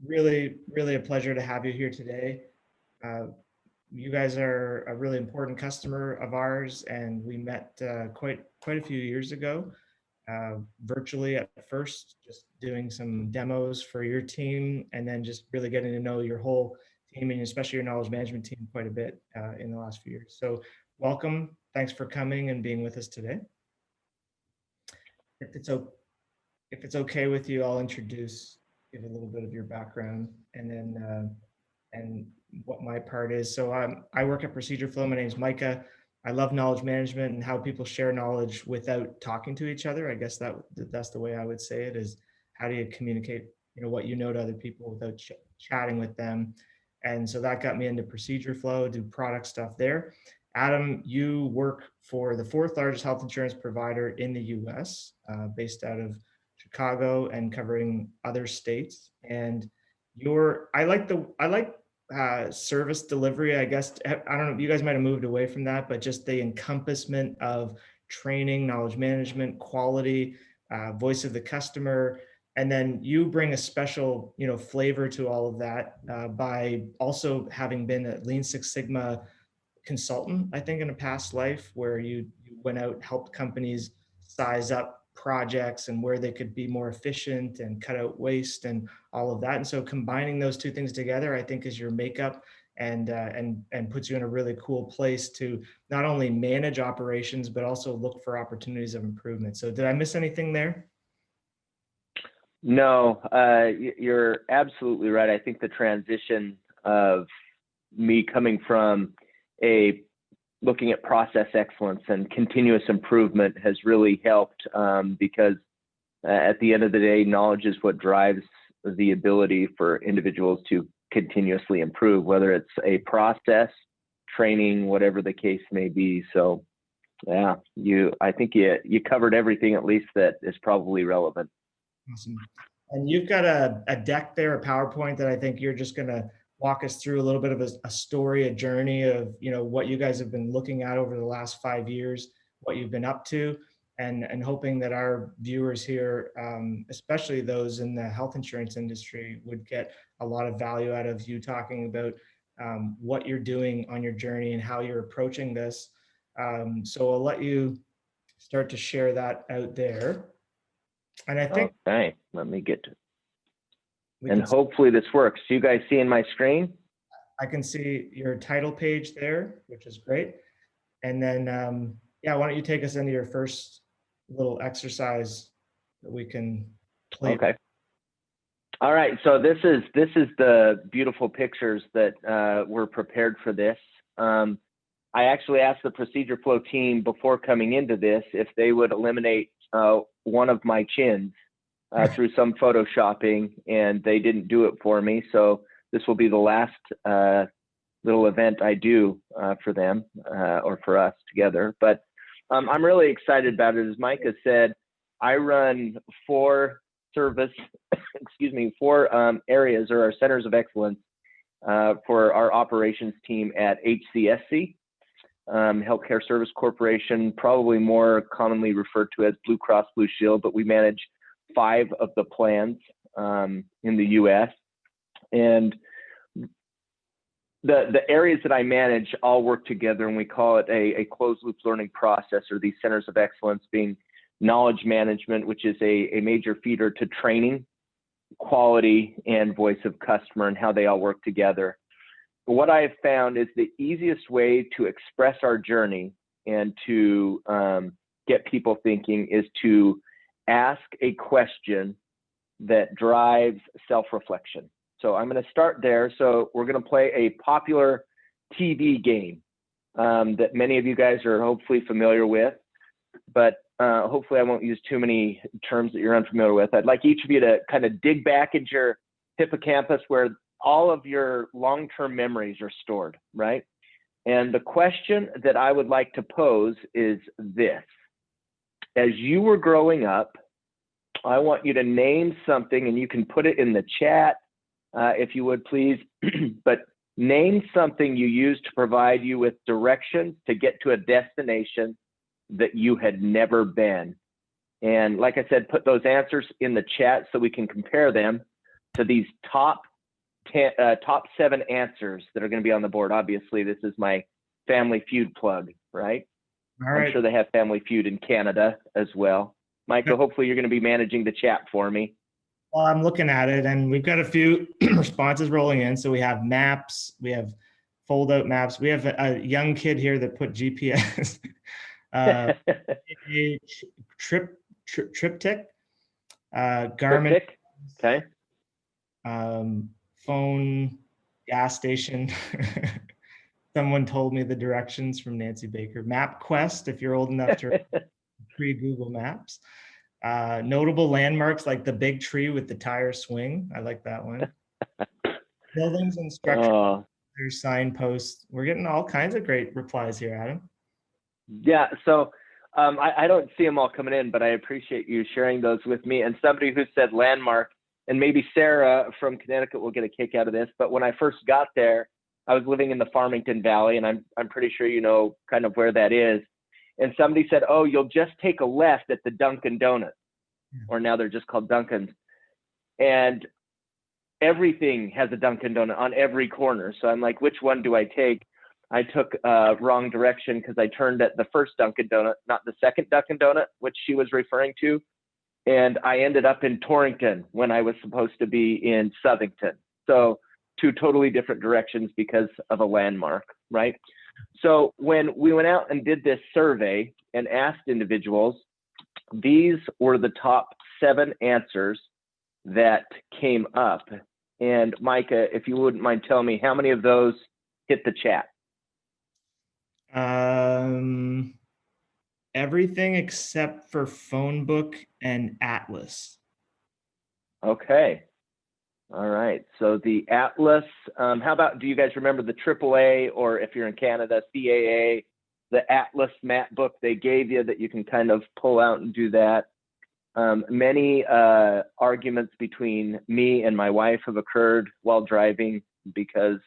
Really a pleasure to have you here today. Uh, you guys are a really important customer of ours, and we met quite a few years ago, virtually at first, just doing some demos for your team, and then just really getting to know your whole team and especially your knowledge management team quite a bit in the last few years. So welcome. Thanks for coming and being with us today. If it's o- if it's okay with you, I'll give a little bit of your background, and then and what my part is. So I work at Procedureflow. My name is Micah. I love knowledge management and how people share knowledge without talking to each other. I guess that's the way I would say it, is how do you communicate, what you know to other people without chatting with them. And so that got me into Procedureflow, do product stuff there. Adam, you work for the fourth largest health insurance provider in the US, based out of Chicago and covering other states. And I like service delivery, I guess. I don't know, you guys might have moved away from that, but just the encompassment of training, knowledge management, quality, voice of the customer. And then you bring a special, flavor to all of that by also having been a Lean Six Sigma consultant, I think, in a past life, where you went out, helped companies size up projects and where they could be more efficient and cut out waste and all of that. And so combining those two things together, I think, is your makeup, and puts you in a really cool place to not only manage operations but also look for opportunities of improvement. So did I miss anything there? No, you're absolutely right. I think the transition of me coming from looking at process excellence and continuous improvement has really helped, because at the end of the day, knowledge is what drives the ability for individuals to continuously improve, whether it's a process, training, whatever the case may be. So yeah, I think you covered everything, at least that is probably relevant. Awesome. And you've got a deck there, a PowerPoint, that I think you're just going to walk us through a little bit of a story, a journey of, what you guys have been looking at over the last 5 years, what you've been up to, and hoping that our viewers here, especially those in the health insurance industry, would get a lot of value out of you talking about what you're doing on your journey and how you're approaching this. So I'll let you start to share that out there. And I think, okay, let me get to it. And hopefully this works. You guys seeing my screen? I can see your title page there, which is great. And then, yeah, why don't you take us into your first little exercise that we can play? Okay. All right. So this is the beautiful pictures that were prepared for this. I actually asked the Procedureflow team before coming into this if they would eliminate one of my chins through some photoshopping, and they didn't do it for me. So this will be the last little event I do for them or for us together. But I'm really excited about it. As Micah said, I run four areas, or our centers of excellence for our operations team at HCSC, Healthcare Service Corporation, probably more commonly referred to as Blue Cross Blue Shield, but we manage 5 of the plans in the US. And the areas that I manage all work together, and we call it a closed loop learning process, or these centers of excellence being knowledge management, which is a major feeder to training, quality, and voice of customer, and how they all work together. What I have found is the easiest way to express our journey and to get people thinking is to ask a question that drives self-reflection. So I'm going to start there. So we're going to play a popular TV game that many of you guys are hopefully familiar with, but hopefully I won't use too many terms that you're unfamiliar with. I'd like each of you to kind of dig back into your hippocampus where all of your long-term memories are stored, right? And the question that I would like to pose is this. As you were growing up, I want you to name something, and you can put it in the chat if you would please, but name something you used to provide you with direction to get to a destination that you had never been. And like I said, put those answers in the chat so we can compare them. to these top 7 answers that are going to be on the board. Obviously, this is my Family Feud plug, right? All right. I'm sure they have Family Feud in Canada as well. Micah, hopefully you're going to be managing the chat for me. Well, I'm looking at it, and we've got a few responses rolling in. So we have maps, we have fold-out maps. We have a young kid here that put GPS, a triptych, Garmin, okay, phone, gas station. Someone told me the directions from Nancy Baker. MapQuest, if you're old enough to pre-Google Maps. Notable landmarks like the big tree with the tire swing. I like that one. Buildings and structures, there's signposts. We're getting all kinds of great replies here, Adam. Yeah, so I don't see them all coming in, but I appreciate you sharing those with me. And somebody who said landmark, and maybe Sarah from Connecticut will get a kick out of this, but when I first got there, I was living in the Farmington Valley, and I'm pretty sure you know kind of where that is. And somebody said, oh, you'll just take a left at the Dunkin' Donuts, or now they're just called Dunkin's. And everything has a Dunkin' Donut on every corner. So I'm like, which one do I take? I took wrong direction because I turned at the first Dunkin' Donut, not the second Dunkin' Donut, which she was referring to. And I ended up in Torrington when I was supposed to be in Southington. So 2 totally different directions because of a landmark, right? So when we went out and did this survey and asked individuals, these were the top 7 answers that came up. And Micah, if you wouldn't mind telling me how many of those hit the chat? Everything except for phone book and Atlas. Okay. All right. So the Atlas, how about, do you guys remember the AAA, or if you're in Canada, CAA, the Atlas map book they gave you that you can kind of pull out and do that? Many arguments between me and my wife have occurred while driving because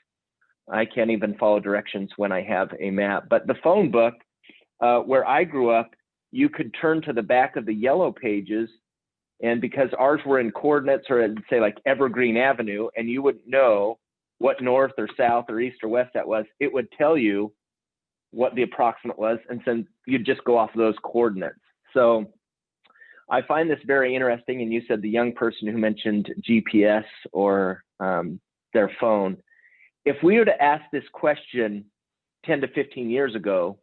I can't even follow directions when I have a map. But the phone book, where I grew up, you could turn to the back of the yellow pages, and because ours were in coordinates, or I'd say like Evergreen Avenue, and you wouldn't know what north or south or east or west that was, it would tell you what the approximate was, and then you'd just go off of those coordinates. So I find this very interesting. And you said the young person who mentioned GPS or their phone. If we were to ask this question 10 to 15 years ago,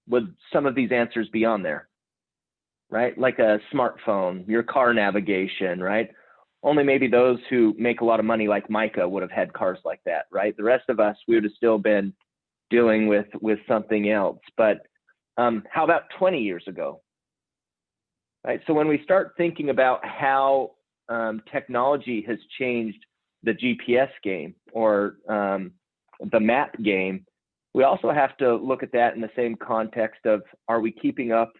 would some of these answers be on there? Right? Like a smartphone, your car navigation, right? Only maybe those who make a lot of money like Micah would have had cars like that, right? The rest of us, we would have still been dealing with something else. But how about 20 years ago? Right? So when we start thinking about how technology has changed the GPS game or the map game, we also have to look at that in the same context of, are we keeping up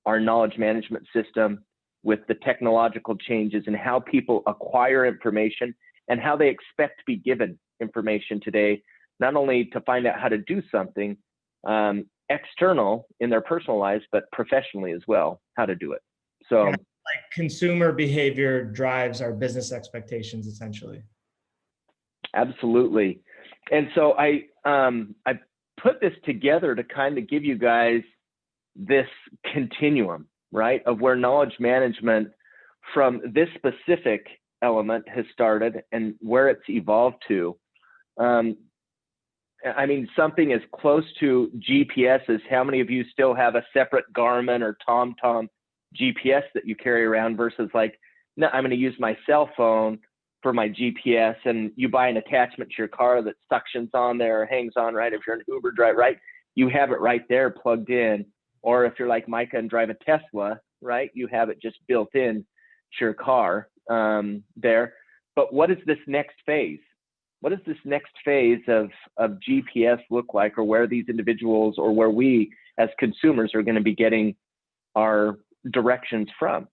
our knowledge management system with the technological changes and how people acquire information and how they expect to be given information today, not only to find out how to do something external in their personal lives, but professionally as well, how to do it. So yeah, like consumer behavior drives our business expectations, essentially. Absolutely. And so I put this together to kind of give you guys this continuum, right, of where knowledge management from this specific element has started and where it's evolved to. I mean, something as close to GPS as how many of you still have a separate Garmin or TomTom GPS that you carry around versus like, no, I'm going to use my cell phone for my GPS, and you buy an attachment to your car that suctions on there or hangs on, right? If you're an Uber driver, right? You have it right there plugged in. Or if you're like Micah and drive a Tesla, right? You have it just built in to your car there. But what is this next phase? What does this next phase of GPS look like, or where these individuals or where we as consumers are going to be getting our directions from,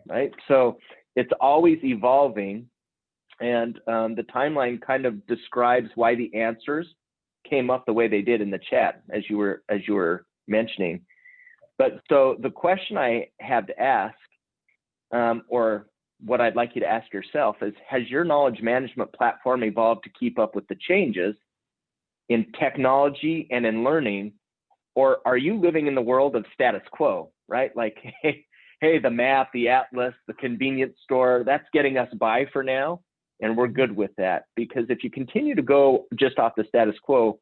right? So it's always evolving. And the timeline kind of describes why the answers came up the way they did in the chat, as you were mentioning. But so the question I have to ask, or what I'd like you to ask yourself is, has your knowledge management platform evolved to keep up with the changes in technology and in learning, or are you living in the world of status quo, right? Like, hey, the map, the atlas, the convenience store, that's getting us by for now, and we're good with that. Because if you continue to go just off the status quo,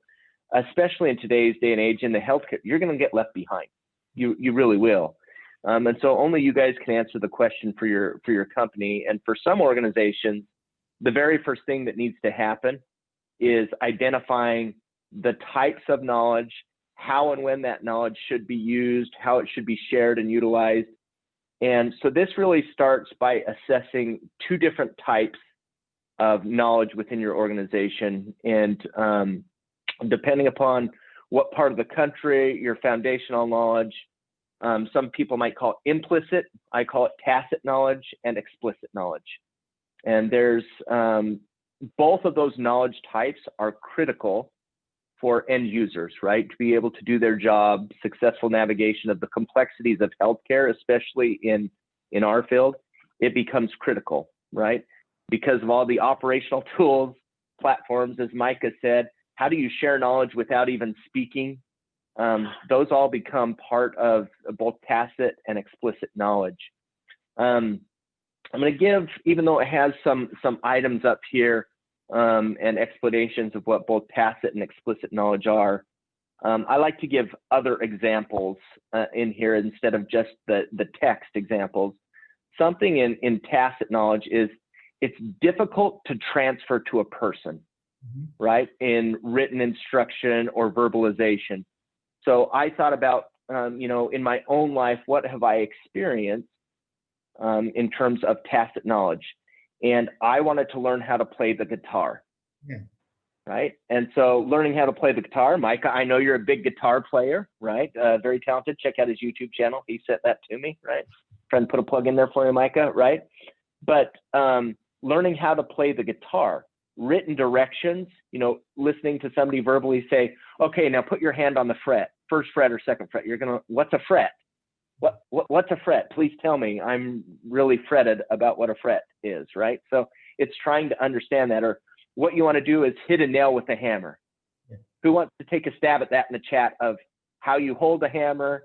especially in today's day and age in the healthcare, you're going to get left behind. You really will. And so only you guys can answer the question for your company. And for some organizations, the very first thing that needs to happen is identifying the types of knowledge, how and when that knowledge should be used, how it should be shared and utilized. And so this really starts by assessing two different types of knowledge within your organization. And depending upon what part of the country, your foundational knowledge, some people might call it implicit, I call it tacit knowledge, and explicit knowledge. And there's both of those knowledge types are critical for end users, right? To be able to do their job, successful navigation of the complexities of healthcare, especially in our field, it becomes critical, right? Because of all the operational tools, platforms, as Micah said, how do you share knowledge without even speaking? Those all become part of both tacit and explicit knowledge. I'm going to give, even though it has some items up here and explanations of what both tacit and explicit knowledge are, I like to give other examples in here instead of just the text examples. Something in tacit knowledge is it's difficult to transfer to a person, right, in written instruction or verbalization. So I thought about, in my own life, what have I experienced in terms of tacit knowledge? And I wanted to learn how to play the guitar, right? And so learning how to play the guitar, Micah, I know you're a big guitar player, right? Very talented. Check out his YouTube channel. He sent that to me, right? Trying to put a plug in there for you, Micah, right? But learning how to play the guitar, written directions, listening to somebody verbally say, okay, now put your hand on the fret, first fret or second fret. What's a fret? What's a fret? Please tell me. I'm really fretted about what a fret is, right? So it's trying to understand that. Or what you want to do is hit a nail with a hammer. Who wants to take a stab at that in the chat of how you hold a hammer,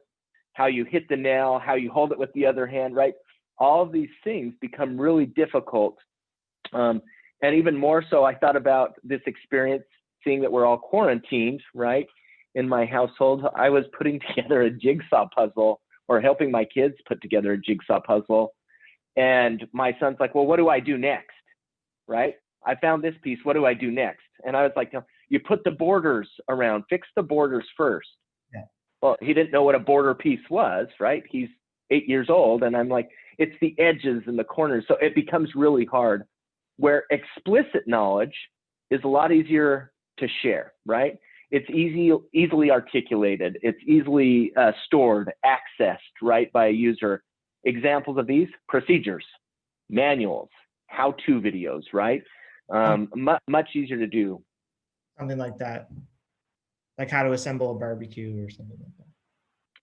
how you hit the nail, how you hold it with the other hand, right? All of these things become really difficult. And even more so, I thought about this experience, seeing that we're all quarantined, right? In my household, I was putting together a jigsaw puzzle, or helping my kids put together a jigsaw puzzle. And my son's like, well, what do I do next? Right? I found this piece. What do I do next? And I was like, no, you put the borders around, fix the borders first. Yeah. Well, he didn't know what a border piece was, right? He's 8 years old. And I'm like, it's the edges and the corners. So it becomes really hard. Where explicit knowledge is a lot easier to share, right? It's easily articulated. It's easily stored, accessed, right, by a user. Examples of these: procedures, manuals, how-to videos, right? Much easier to do. Something like that, like how to assemble a barbecue or something like that.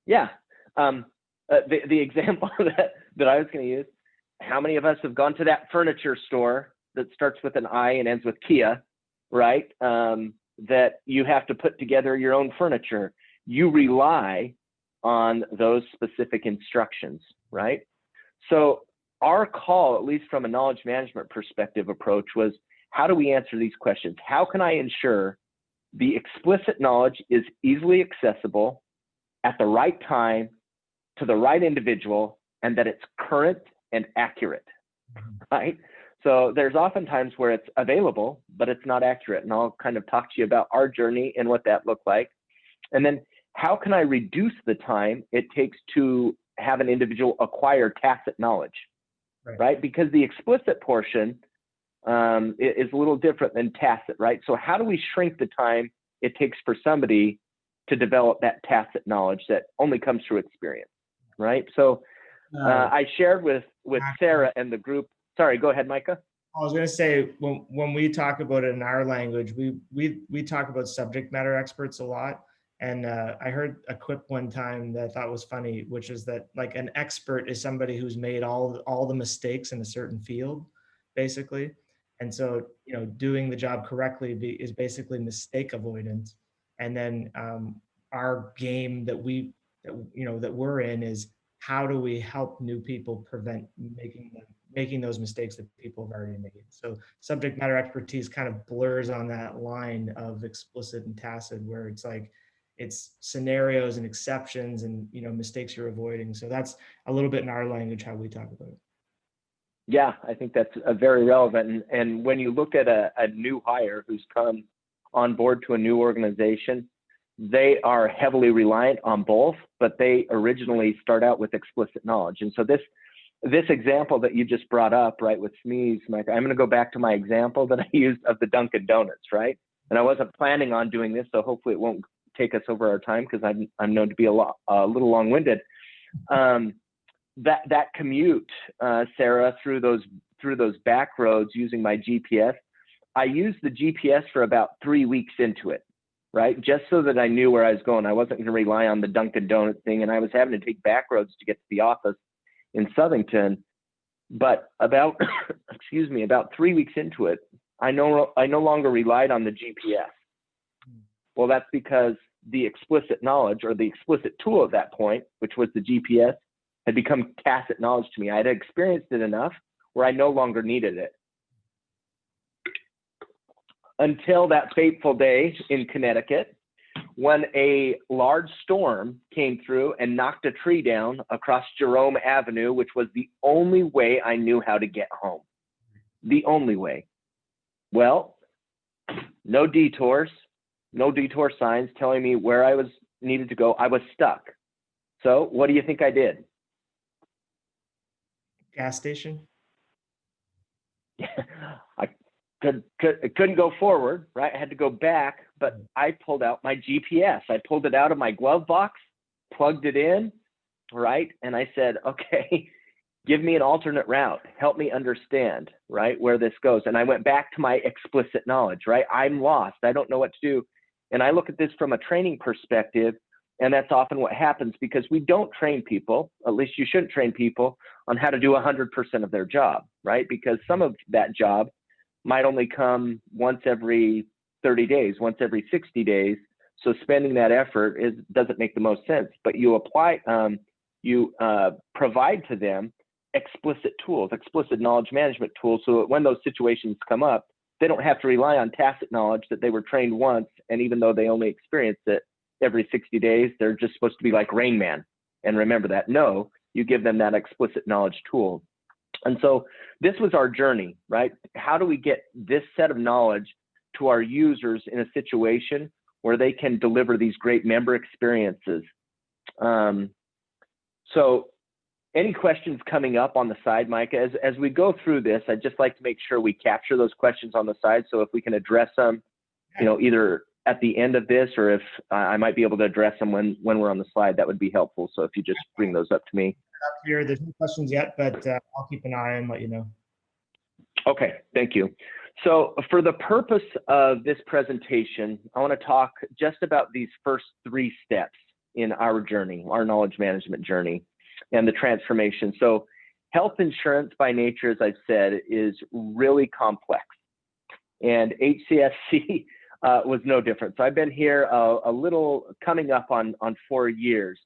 Yeah. The example that I was going to use: how many of us have gone to that furniture store that starts with an I and ends with Kia, right? That you have to put together your own furniture. You rely on those specific instructions, right? So our call, at least from a knowledge management perspective approach, was how do we answer these questions? How can I ensure the explicit knowledge is easily accessible at the right time to the right individual, and that it's current and accurate, right? So there's oftentimes where it's available, but it's not accurate. And I'll kind of talk to you about our journey and what that looked like. And then how can I reduce the time it takes to have an individual acquire tacit knowledge, right? Because the explicit portion is a little different than tacit, right? So how do we shrink the time it takes for somebody to develop that tacit knowledge that only comes through experience, right? So I shared with Sarah and the group. Sorry, go ahead, Micah. I was going to say, when we talk about it in our language, we talk about subject matter experts a lot. And I heard a quip one time that I thought was funny, which is that like an expert is somebody who's made all the mistakes in a certain field, basically. And so, you know, doing the job correctly is basically mistake avoidance. And then our game that we're in is how do we help new people prevent making those mistakes that people have already made. So subject matter expertise kind of blurs on that line of explicit and tacit, where it's like it's scenarios and exceptions and, you know, mistakes you're avoiding. So that's a little bit in our language how we talk about it. Yeah, I think that's very relevant. And when you look at a new hire who's come on board to a new organization, they are heavily reliant on both, but they originally start out with explicit knowledge. And so this example that you just brought up, right, with SMEs, Mike, I'm going to go back to my example that I used of the Dunkin' Donuts, right? And I wasn't planning on doing this, so hopefully it won't take us over our time because I'm known to be a little long-winded. That commute, Sarah, through those back roads using my GPS, I used the GPS for about 3 weeks into it, right? Just so that I knew where I was going. I wasn't going to rely on the Dunkin' Donuts thing, and I was having to take back roads to get to the office in Southington. But about, about 3 weeks into it, I no longer relied on the GPS. Well, that's because the explicit knowledge, or the explicit tool at that point, which was the GPS, had become tacit knowledge to me. I had experienced it enough where I no longer needed it. Until that fateful day in Connecticut, when a large storm came through and knocked a tree down across Jerome Avenue, which was the only way I knew how to get home. The only way. Well, no detours, no detour signs telling me where I needed to go. I was stuck. So what do you think I did? Gas station? I couldn't go forward, right? I had to go back, but I pulled out my GPS. I pulled it out of my glove box, plugged it in, right? And I said, okay, give me an alternate route. Help me understand, right, where this goes. And I went back to my explicit knowledge, right? I'm lost. I don't know what to do. And I look at this from a training perspective, and that's often what happens because we don't train people, at least you shouldn't train people, on how to do 100% of their job, right? Because some of that job might only come once every 30 days, once every 60 days. So spending that effort doesn't make the most sense. But you provide to them explicit tools, explicit knowledge management tools, so that when those situations come up, they don't have to rely on tacit knowledge that they were trained once. And even though they only experience it every 60 days, they're just supposed to be like Rain Man and remember that. No, you give them that explicit knowledge tool. And so this was our journey, right? How do we get this set of knowledge to our users in a situation where they can deliver these great member experiences? So any questions coming up on the side, Micah? As we go through this, I'd just like to make sure we capture those questions on the side. So if we can address them, you know, either at the end of this, or if I might be able to address them when we're on the slide, that would be helpful. So if you just bring those up to me. Up here, there's no questions yet, but I'll keep an eye and let you know. Okay, thank you. So for the purpose of this presentation, I want to talk just about these first 3 steps in our journey, our knowledge management journey and the transformation. So health insurance by nature, as I've said, is really complex, and HCSC was no different. So I've been here a little, coming up on 4 years.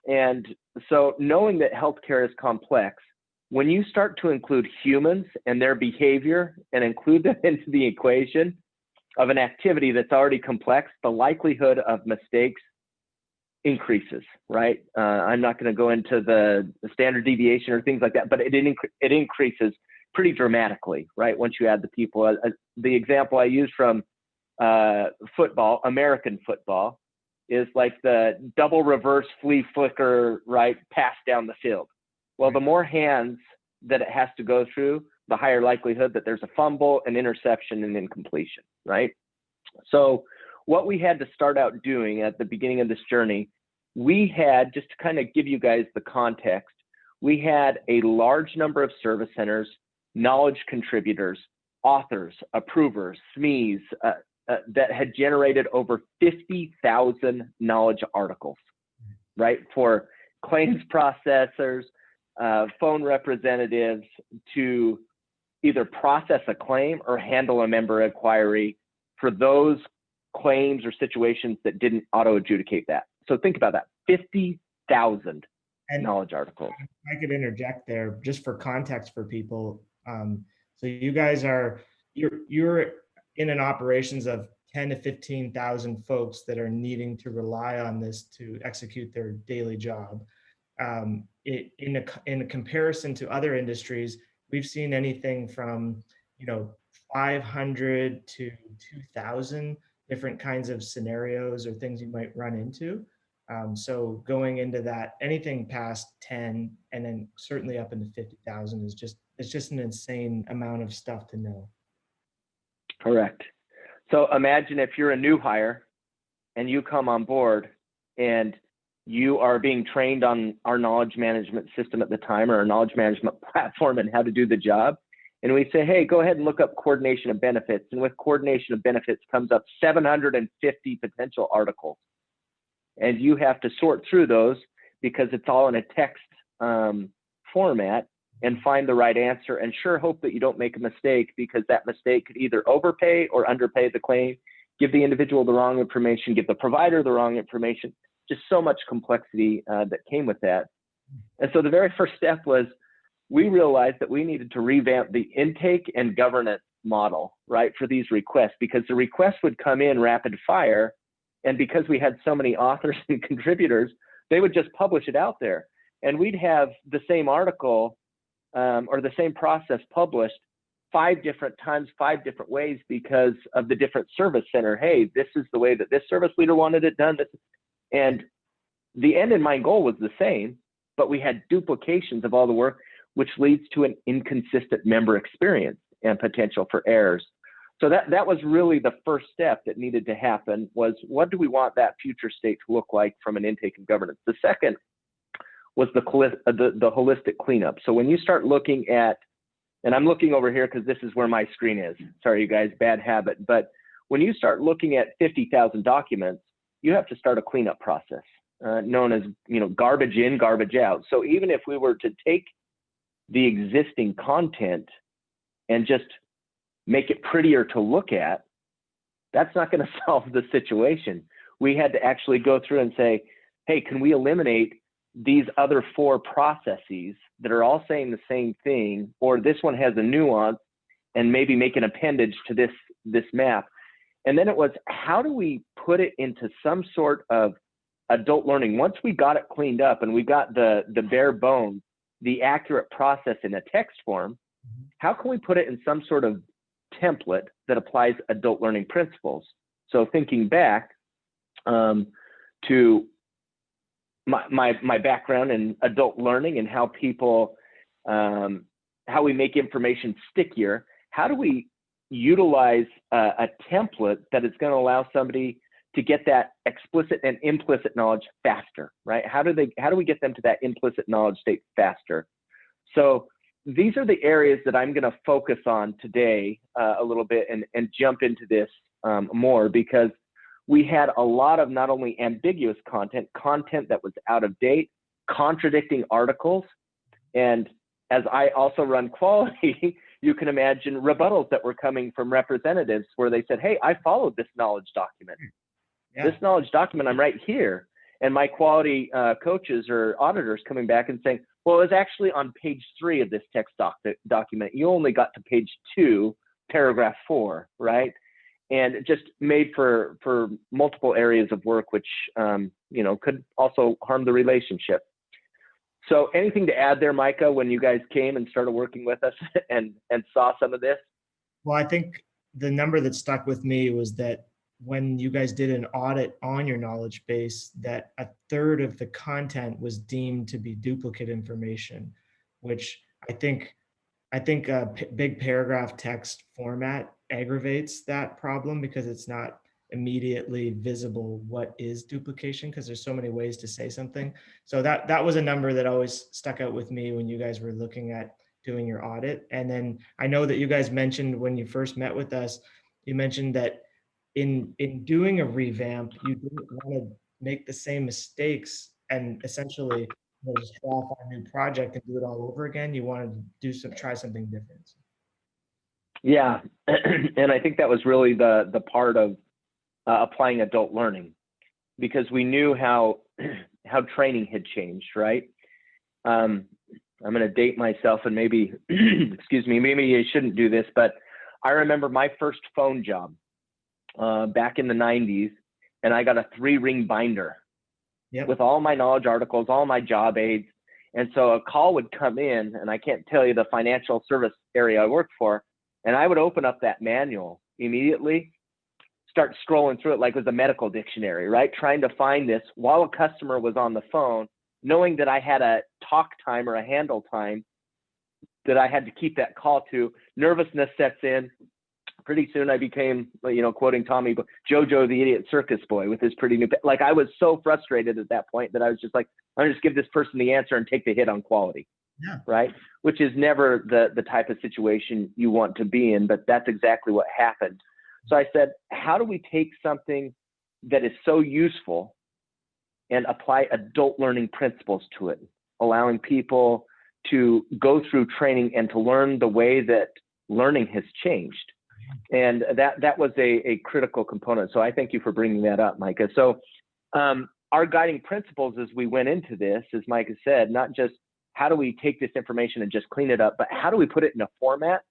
And so knowing that healthcare is complex, when you start to include humans and their behavior and include them into the equation of an activity that's already complex, the likelihood of mistakes increases, right? I'm not going to go into the standard deviation or things like that, but it increases pretty dramatically, right? Once you add the people. The example I use from football, American football, is like the double reverse flea flicker, right, pass down the field. Well, the more hands that it has to go through, the higher likelihood that there's a fumble, an interception, and incompletion, right? So what we had to start out doing at the beginning of this journey, we had, just to kind of give you guys the context, we had a large number of service centers, knowledge contributors, authors, approvers, SMEs, that had generated over 50,000 knowledge articles, right? For claims processors, phone representatives to either process a claim or handle a member inquiry for those claims or situations that didn't auto adjudicate that. So think about that, 50,000 knowledge articles. I could interject there just for context for people. So you guys are, you're in an operations of 10 to 15,000 folks that are needing to rely on this to execute their daily job. In a comparison to other industries, we've seen anything from 500 to 2,000 different kinds of scenarios or things you might run into. So going into that, anything past 10 and then certainly up into 50,000 is just an insane amount of stuff to know. Correct. So imagine if you're a new hire and you come on board and you are being trained on our knowledge management system at the time, or our knowledge management platform, and how to do the job. And we say, hey, go ahead and look up coordination of benefits. And with coordination of benefits comes up 750 potential articles. And you have to sort through those because it's all in a text format, and find the right answer, and sure hope that you don't make a mistake, because that mistake could either overpay or underpay the claim, give the individual the wrong information, give the provider the wrong information. Just so much complexity that came with that. And so the very first step was, we realized that we needed to revamp the intake and governance model, right, for these requests, because the requests would come in rapid fire. And because we had so many authors and contributors, they would just publish it out there. And we'd have the same article or the same process published 5 different times, 5 different ways, because of the different service center. Hey, this is the way that this service leader wanted it done. And the end in mind goal was the same, but we had duplications of all the work, which leads to an inconsistent member experience and potential for errors. So that was really the first step that needed to happen, was what do we want that future state to look like from an intake and governance? The second was the holistic cleanup. So when you start looking at, and I'm looking over here because this is where my screen is. Sorry, you guys, bad habit. But when you start looking at 50,000 documents, you have to start a cleanup process known as, garbage in, garbage out. So even if we were to take the existing content and just make it prettier to look at, that's not going to solve the situation. We had to actually go through and say, hey, can we eliminate these other 4 processes that are all saying the same thing, or this one has a nuance, and maybe make an appendage to this map. And then it was, how do we put it into some sort of adult learning? Once we got it cleaned up and we got the bare bones, the accurate process in a text form, how can we put it in some sort of template that applies adult learning principles? So thinking back to my background in adult learning and how people, how we make information stickier, how do we utilize a template that is going to allow somebody to get that explicit and implicit knowledge faster, right? How do we get them to that implicit knowledge state faster? So these are the areas that I'm going to focus on today a little bit, and jump into this more, because we had a lot of not only ambiguous content that was out of date, contradicting articles. And as I also run quality, you can imagine rebuttals that were coming from representatives where they said, hey, I followed this knowledge document. Yeah. This knowledge document, I'm right here. And my quality coaches or auditors coming back and saying, well, it was actually on page 3 of this text document. You only got to page 2, paragraph 4, right? And it just made for multiple areas of work, which could also harm the relationship. So anything to add there, Micah, when you guys came and started working with us and saw some of this? Well, I think the number that stuck with me was that when you guys did an audit on your knowledge base, that 1/3 of the content was deemed to be duplicate information, which I think a big paragraph text format aggravates that problem, because it's not immediately visible what is duplication, because there's so many ways to say something. So that was a number that always stuck out with me when you guys were looking at doing your audit. And then I know that you guys mentioned when you first met with us, you mentioned that in doing a revamp, you didn't want to make the same mistakes and essentially just fall off on a new project and do it all over again. You wanted to try something different. Yeah, and I think that was really the part of applying adult learning, because we knew how training had changed, right? I'm going to date myself, and maybe, excuse me, maybe I shouldn't do this, but I remember my first phone job back in the 90s, and I got a 3-ring binder with all my knowledge articles, all my job aids. And so a call would come in, and I can't tell you the financial service area I worked for, and I would open up that manual immediately, start scrolling through it like it was a medical dictionary, right? Trying to find this while a customer was on the phone, knowing that I had a talk time or a handle time that I had to keep that call to. Nervousness sets in. Pretty soon I became, quoting Tommy, Jojo the Idiot Circus Boy with his pretty new, like I was so frustrated at that point that I was just like, I'm gonna just give this person the answer and take the hit on quality. Yeah. Right? Which is never the type of situation you want to be in, but that's exactly what happened. So I said, how do we take something that is so useful and apply adult learning principles to it, allowing people to go through training and to learn the way that learning has changed? And that was a critical component. So I thank you for bringing that up, Micah. So our guiding principles as we went into this, as Micah said, not just how do we take this information and just clean it up, but how do we put it in a format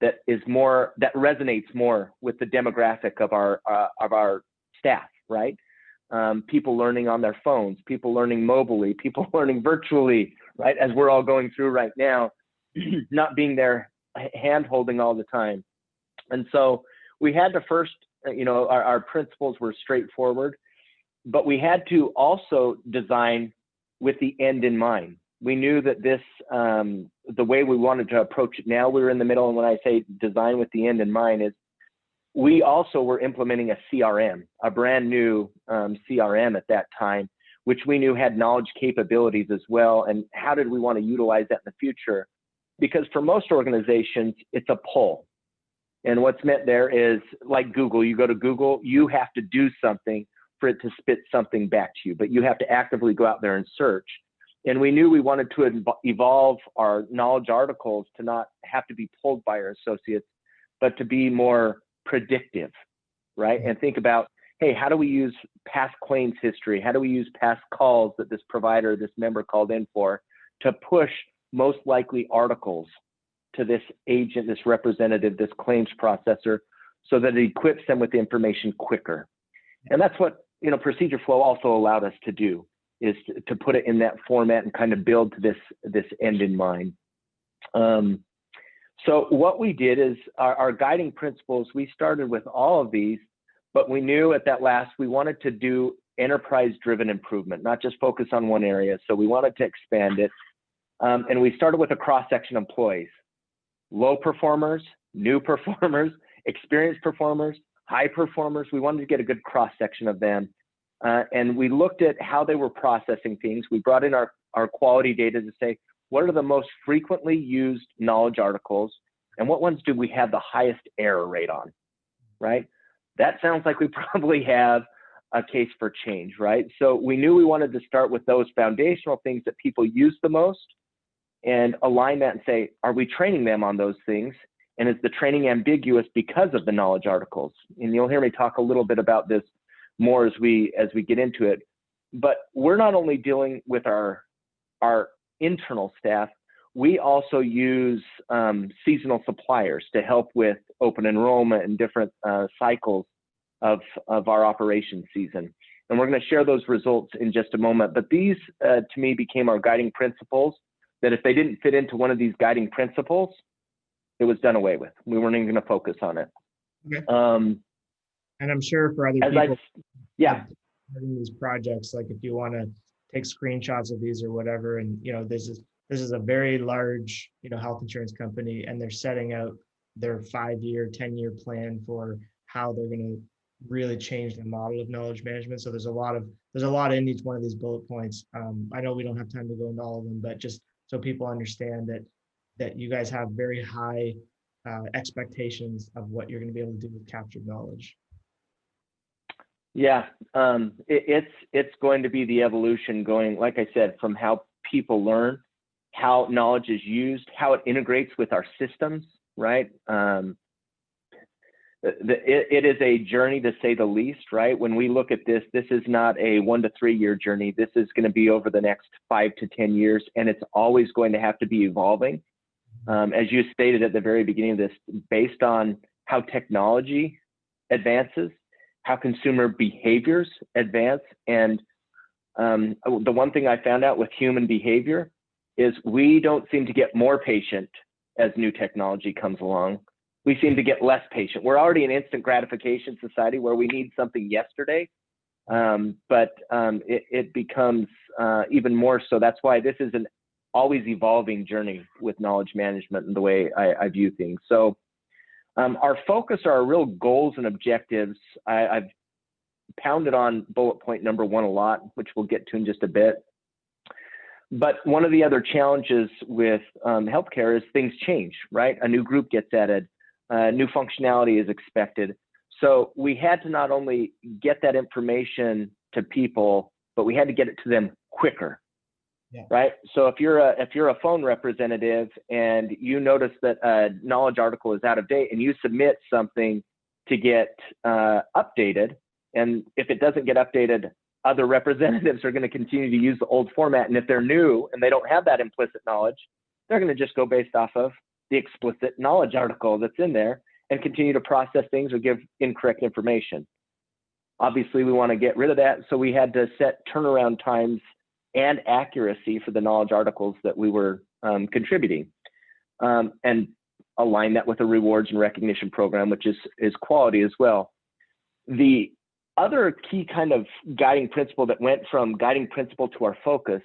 that is more, that resonates more with the demographic of our staff, right? People learning on their phones, people learning mobily, people learning virtually, right? As we're all going through right now, not being there hand holding all the time. And so we had to first, our principles were straightforward, but we had to also design with the end in mind. We knew that this, the way we wanted to approach it now, we were in the middle. And when I say design with the end in mind, is we also were implementing a CRM, a brand new CRM at that time, which we knew had knowledge capabilities as well. And how did we want to utilize that in the future? Because for most organizations, it's a pull. And what's meant there is like Google, you go to Google, you have to do something for it to spit something back to you, but you have to actively go out there and search. And we knew we wanted to evolve our knowledge articles to not have to be pulled by our associates, but to be more predictive, right? And think about, hey, how do we use past claims history? How do we use past calls that this provider, this member called in for, to push most likely articles to this agent, this representative, this claims processor, so that it equips them with the information quicker. And that's what, Procedureflow also allowed us to do, is to put it in that format and kind of build to this end in mind. So what we did is our guiding principles, we started with all of these, but we knew at that last, we wanted to do enterprise-driven improvement, not just focus on one area. So we wanted to expand it. And we started with a cross-section of employees: low performers, new performers, experienced performers, high performers. We wanted to get a good cross-section of them. And we looked at how they were processing things. We brought in our quality data to say, what are the most frequently used knowledge articles, and what ones do we have the highest error rate on, right? That sounds like we probably have a case for change, right? So we knew we wanted to start with those foundational things that people use the most and align that and say, are we training them on those things? And is the training ambiguous because of the knowledge articles? And you'll hear me talk a little bit about this more as we get into it. But we're not only dealing with our internal staff, we also use seasonal suppliers to help with open enrollment and different cycles of our operation season. And we're going to share those results in just a moment. But these, to me, became our guiding principles, that if they didn't fit into one of these guiding principles, it was done away with. We weren't even going to focus on it. Okay. And I'm sure for other people, having these projects, like if you want to take screenshots of these or whatever, and this is a very large health insurance company, and they're setting out their 5-year, 10-year plan for how they're going to really change the model of knowledge management. So there's a lot in each one of these bullet points. I know we don't have time to go into all of them, but just so people understand that you guys have very high expectations of what you're going to be able to do with captured knowledge. Yeah, it's going to be the evolution going, like I said, from how people learn, how knowledge is used, how it integrates with our systems, right? It is a journey, to say the least, right? When we look at this, this is not a 1 to 3 year journey. This is going to be over the next 5 to 10 years, and it's always going to have to be evolving. As you stated at the very beginning of this, based on how technology advances, how consumer behaviors advance. And the one thing I found out with human behavior is we don't seem to get more patient as new technology comes along. We seem to get less patient. We're already an instant gratification society where we need something yesterday, but it becomes even more so. That's why this is an always evolving journey with knowledge management and the way I view things. So our focus, our real goals and objectives, I've pounded on bullet point number 1 a lot, which we'll get to in just a bit. But one of the other challenges with healthcare is things change, right? A new group gets added. New functionality is expected. So we had to not only get that information to people, but we had to get it to them quicker, right? So if you're a phone representative and you notice that a knowledge article is out of date and you submit something to get updated, and if it doesn't get updated, other representatives are going to continue to use the old format. And if they're new and they don't have that implicit knowledge, they're going to just go based off of the explicit knowledge article that's in there and continue to process things or give incorrect information. Obviously, we want to get rid of that. So we had to set turnaround times and accuracy for the knowledge articles that we were contributing, and align that with a rewards and recognition program, which is quality as well. The other key kind of guiding principle that went from guiding principle to our focus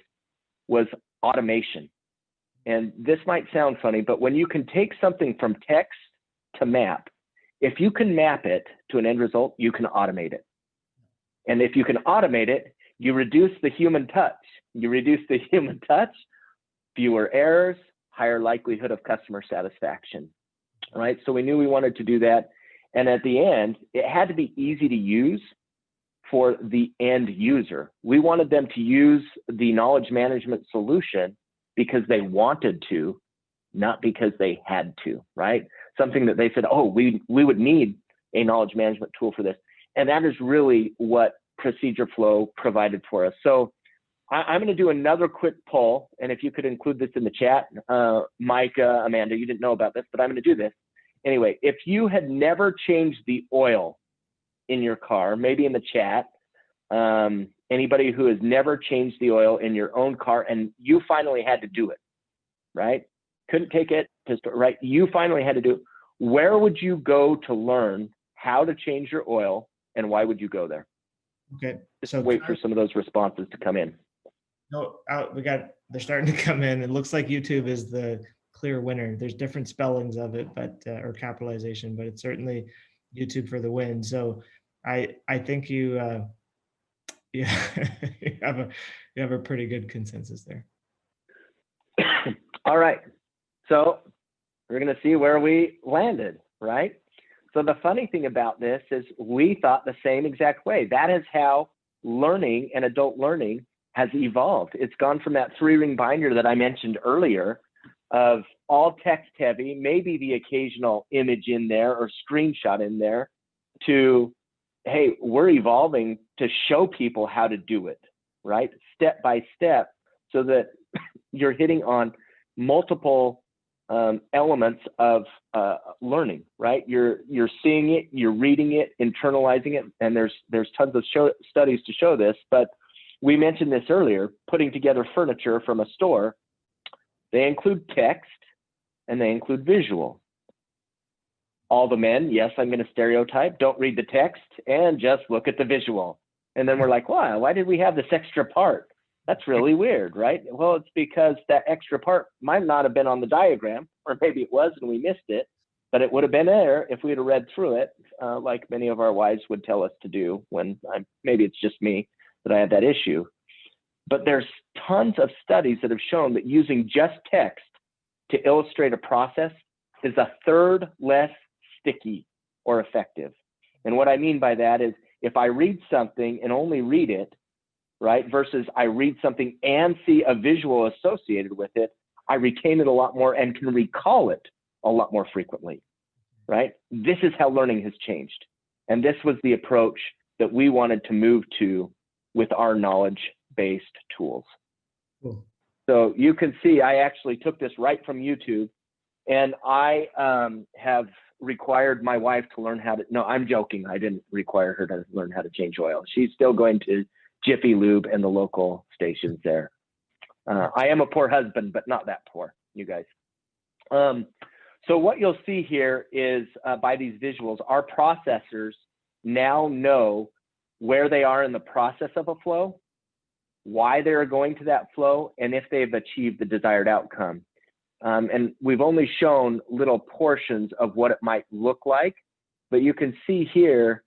was automation. And this might sound funny, but when you can take something from text to map, if you can map it to an end result, you can automate it. And if you can automate it, you reduce the human touch. You reduce the human touch, fewer errors, higher likelihood of customer satisfaction, right? So we knew we wanted to do that. And at the end, it had to be easy to use for the end user. We wanted them to use the knowledge management solution because they wanted to, not because they had to, right? Something that they said, oh, we would need a knowledge management tool for this. And that is really what Procedureflow provided for us. So I'm going to do another quick poll. And if you could include this in the chat, Micah, Amanda, you didn't know about this, but I'm going to do this. Anyway, if you had never changed the oil in your car, maybe in the chat, anybody who has never changed the oil in your own car and you finally had to do it, right? Couldn't take it, right? You finally had to do it. Where would you go to learn how to change your oil, and why would you go there? Okay. Just So wait for some of those responses to come in. No, they're starting to come in. It looks like YouTube is the clear winner. There's different spellings of it, but or capitalization, but it's certainly YouTube for the win. So I think you you have a pretty good consensus there. All right. So we're going to see where we landed, right? So the funny thing about this is we thought the same exact way. That is how learning and adult learning has evolved. It's gone from that 3-ring binder that I mentioned earlier of all text heavy, maybe the occasional image in there or screenshot in there, to, hey, we're evolving to show people how to do it, right? Step by step, so that you're hitting on multiple elements of learning, right? You're seeing it, you're reading it, internalizing it, and there's tons of studies to show this. But we mentioned this earlier, putting together furniture from a store. They include text and they include visual. All the men, yes, I'm going to stereotype, don't read the text and just look at the visual. And then we're like, wow, why did we have this extra part? That's really weird, right? Well, it's because that extra part might not have been on the diagram, or maybe it was and we missed it, but it would have been there if we'd have read through it, like many of our wives would tell us to do when maybe it's just me that I have that issue. But there's tons of studies that have shown that using just text to illustrate a process is a third less sticky or effective. And what I mean by that is if I read something and only read it, right, versus I read something and see a visual associated with it, I retain it a lot more and can recall it a lot more frequently, right? This is how learning has changed. And this was the approach that we wanted to move to with our knowledge-based tools. Cool. So you can see I actually took this right from YouTube, and I have required my wife to learn how to, no, I'm joking. I didn't require her to learn how to change oil. She's still going to Jiffy Lube and the local stations there. I am a poor husband, but not that poor, you guys. So what you'll see here is by these visuals, our processors now know where they are in the process of a flow, why they're going to that flow, and if they've achieved the desired outcome. And we've only shown little portions of what it might look like, but you can see here,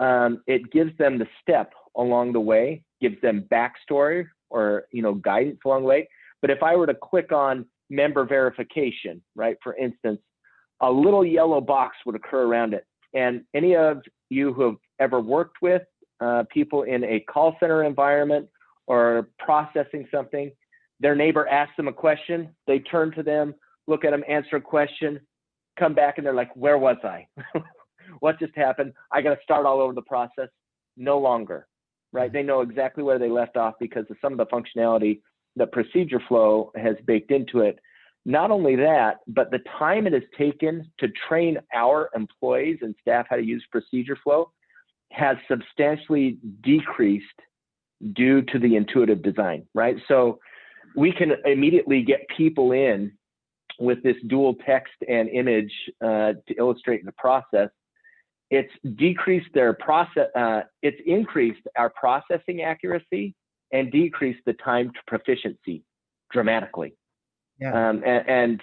it gives them the step along the way, gives them backstory or, you know, guidance along the way. But if I were to click on member verification, right, for instance, a little yellow box would occur around it. And any of you who have ever worked with people in a call center environment or processing something, their neighbor asks them a question, they turn to them, look at them, answer a question, come back, and they're like, where was I? What just happened? I got to start all over the process. No longer, right? They know exactly where they left off because of some of the functionality that Procedureflow has baked into it. Not only that, but the time it has taken to train our employees and staff how to use Procedureflow has substantially decreased due to the intuitive design, right? So we can immediately get people in with this dual text and image to illustrate the process. It's decreased their process, it's increased our processing accuracy and decreased the time to proficiency dramatically. Yeah. And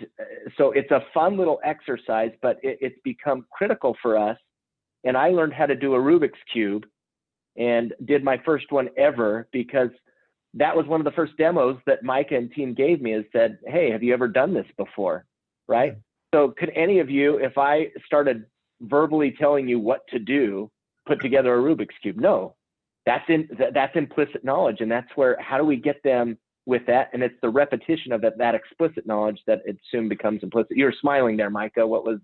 so it's a fun little exercise, but it's become critical for us. And I learned how to do a Rubik's Cube and did my first one ever because that was one of the first demos that Micah and team gave me, and said, hey, have you ever done this before, right? So could any of you, if I started verbally telling you what to do, put together a Rubik's Cube? No, that's implicit knowledge. And that's where, how do we get them with that? And it's the repetition of it, that explicit knowledge, that it soon becomes implicit. You're smiling there, Micah. What was?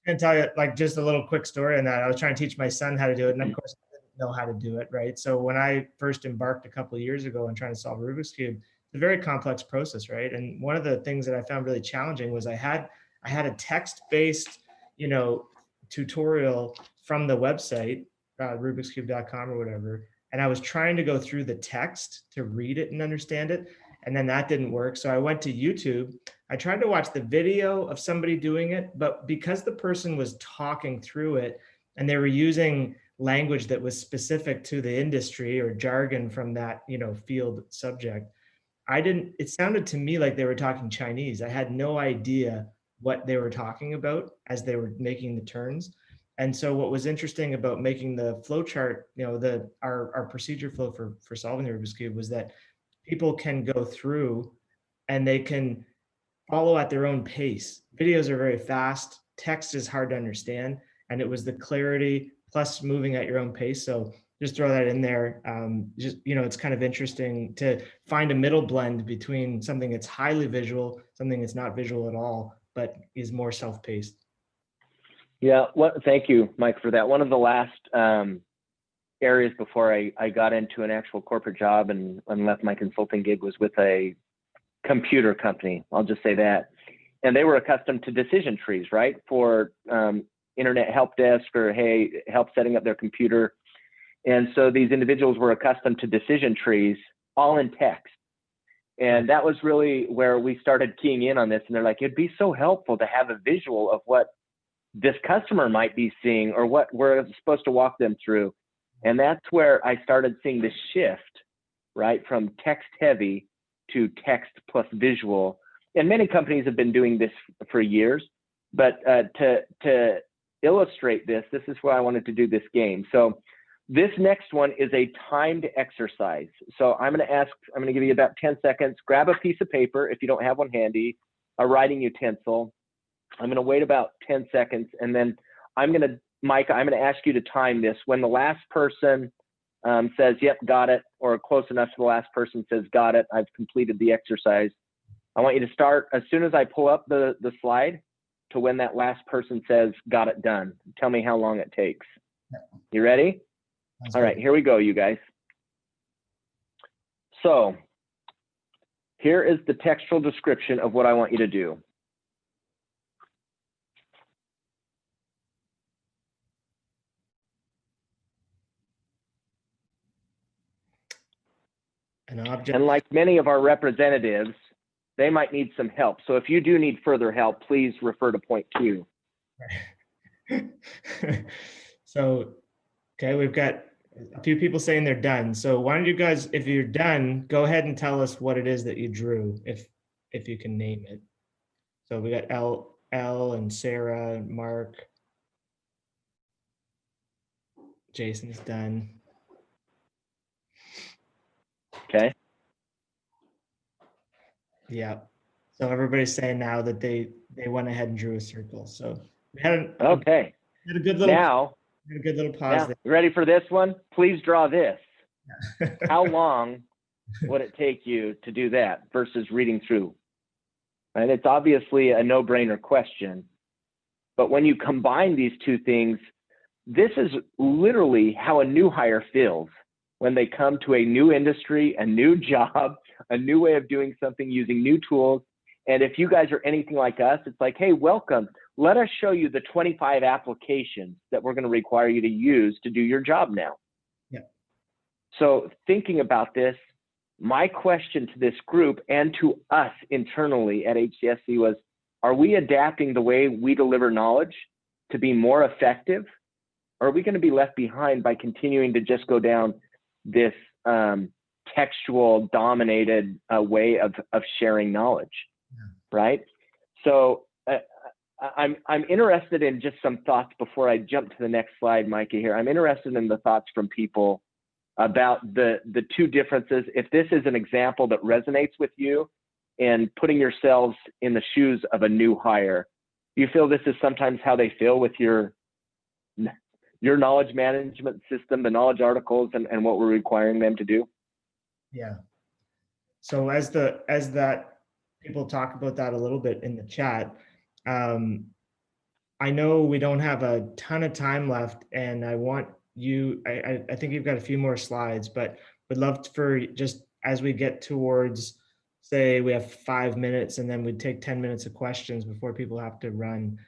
I can tell you like just a little quick story on that. I was trying to teach my son how to do it. And of course, I didn't know how to do it, right? So when I first embarked a couple of years ago on trying to solve Rubik's Cube, it's a very complex process, right? And one of the things that I found really challenging was I had a text-based, you know, tutorial from the website, rubikscube.com or whatever. And I was trying to go through the text to read it and understand it. And then that didn't work. So I went to YouTube. I tried to watch the video of somebody doing it, but because the person was talking through it and they were using language that was specific to the industry or jargon from that, you know, field subject, it sounded to me like they were talking Chinese. I had no idea what they were talking about as they were making the turns. And so what was interesting about making the flow chart, you know, our procedure flow for solving the Rubik's Cube was that people can go through and they can follow at their own pace. Videos are very fast, text is hard to understand, and it was the clarity plus moving at your own pace. So just throw that in there. Just, you know, it's kind of interesting to find a middle blend between something that's highly visual, something that's not visual at all, but is more self-paced. Yeah, thank you, Mike, for that. One of the last areas before I got into an actual corporate job and left my consulting gig was with a computer company. I'll just say that. And they were accustomed to decision trees, right? For internet help desk or, hey, help setting up their computer. And so these individuals were accustomed to decision trees all in text. And that was really where we started keying in on this. And they're like, it'd be so helpful to have a visual of what this customer might be seeing or what we're supposed to walk them through. And that's where I started seeing this shift, right, from text heavy to text plus visual. And many companies have been doing this for years, but to illustrate this is where I wanted to do this game. So this next one is a timed exercise. So I'm going to give you about 10 seconds. Grab a piece of paper if you don't have one handy, a writing utensil. I'm going to wait about 10 seconds, and then I'm going to Micah, I'm going to ask you to time this. When the last person says, yep, got it, or close enough to the last person says, got it, I've completed the exercise, I want you to start as soon as I pull up the slide to when that last person says, got it done. Tell me how long it takes. You ready? All right, here we go, you guys. So here is the textual description of what I want you to do. An object. And like many of our representatives, they might need some help. So if you do need further help, please refer to point 2. So, okay, we've got a few people saying they're done. So why don't you guys, if you're done, go ahead and tell us what it is that you drew, if you can name it. So we got L and Sarah and Mark. Jason's done. Okay. Yeah. So everybody's saying now that they went ahead and drew a circle. So we had a, Okay. had a good little Now, had a good little pause there. you ready for this one? Please draw this. How long would it take you to do that versus reading through? And it's obviously a no-brainer question. But when you combine these two things, this is literally how a new hire feels when they come to a new industry, a new job, a new way of doing something, using new tools. And if you guys are anything like us, it's like, hey, welcome. Let us show you the 25 applications that we're going to require you to use to do your job now. Yeah. So thinking about this, my question to this group and to us internally at HCSC was, are we adapting the way we deliver knowledge to be more effective? Or are we going to be left behind by continuing to just go down this textual dominated way of sharing knowledge? Yeah. Right? So I'm interested in just some thoughts before I jump to the next slide, Micah, here. I'm interested in the thoughts from people about the two differences. If this is an example that resonates with you and putting yourselves in the shoes of a new hire, do you feel this is sometimes how they feel with your knowledge management system, the knowledge articles, and what we're requiring them to do? Yeah. So as that people talk about that a little bit in the chat, I know we don't have a ton of time left, and I want you, I think you've got a few more slides, but would love for just as we get towards, say we have 5 minutes and then we'd take 10 minutes of questions before people have to run.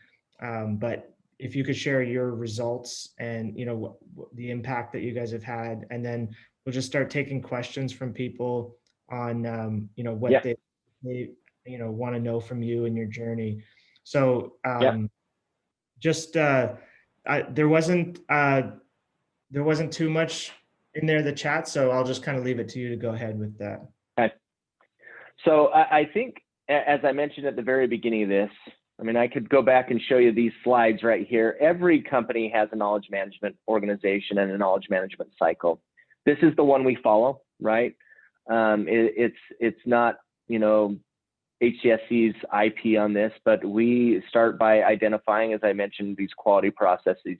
But if you could share your results and, you know, the impact that you guys have had, and then we'll just start taking questions from people on, you know, what they you know, want to know from you and your journey. So just there wasn't too much in there, the chat, so I'll just kind of leave it to you to go ahead with that. Okay. So I think, as I mentioned at the very beginning of this, I mean, I could go back and show you these slides right here. Every company has a knowledge management organization and a knowledge management cycle. This is the one we follow, right? It's not, you know, HCSC's IP on this, but we start by identifying, as I mentioned, these quality processes.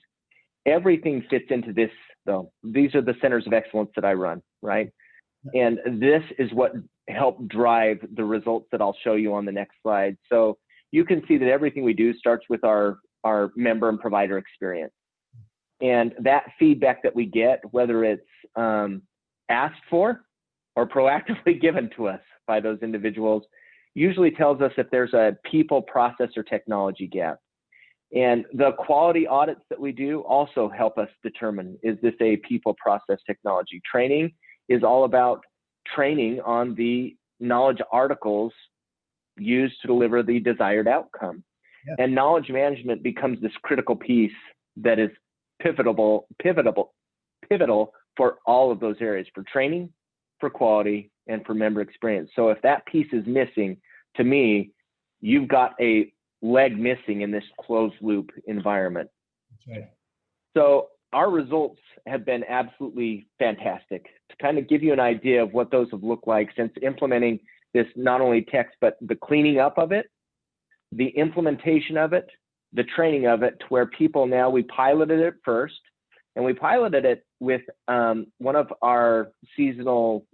Everything fits into this, though. These are the centers of excellence that I run, right? And this is what helped drive the results that I'll show you on the next slide. So you can see that everything we do starts with our member and provider experience. And that feedback that we get, whether it's asked for or proactively given to us by those individuals, usually tells us if there's a people, process, or technology gap. And the quality audits that we do also help us determine, is this a people, process, technology? Training is all about training on the knowledge articles used to deliver the desired outcome. Yeah. And knowledge management becomes this critical piece that is pivotal for all of those areas, for training, for quality, and for member experience. So if that piece is missing, to me, you've got a leg missing in this closed loop environment. That's right. So our results have been absolutely fantastic. To kind of give you an idea of what those have looked like since implementing this, not only text, but the cleaning up of it, the implementation of it, the training of it to where people now, we piloted it first, and we piloted it with one of our seasonal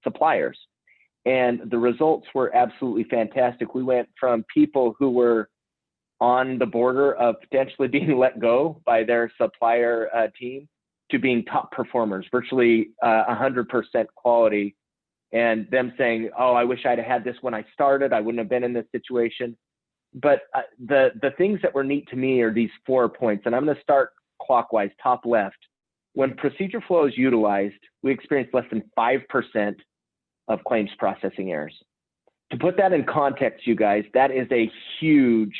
suppliers. And the results were absolutely fantastic. We went from people who were on the border of potentially being let go by their supplier team to being top performers, virtually 100% quality, and them saying, oh, I wish I'd had this when I started. I wouldn't have been in this situation. But the things that were neat to me are these 4 points, and I'm going to start clockwise, top left. When Procedureflow is utilized, we experience less than 5% of claims processing errors. To put that in context, you guys, that is a huge,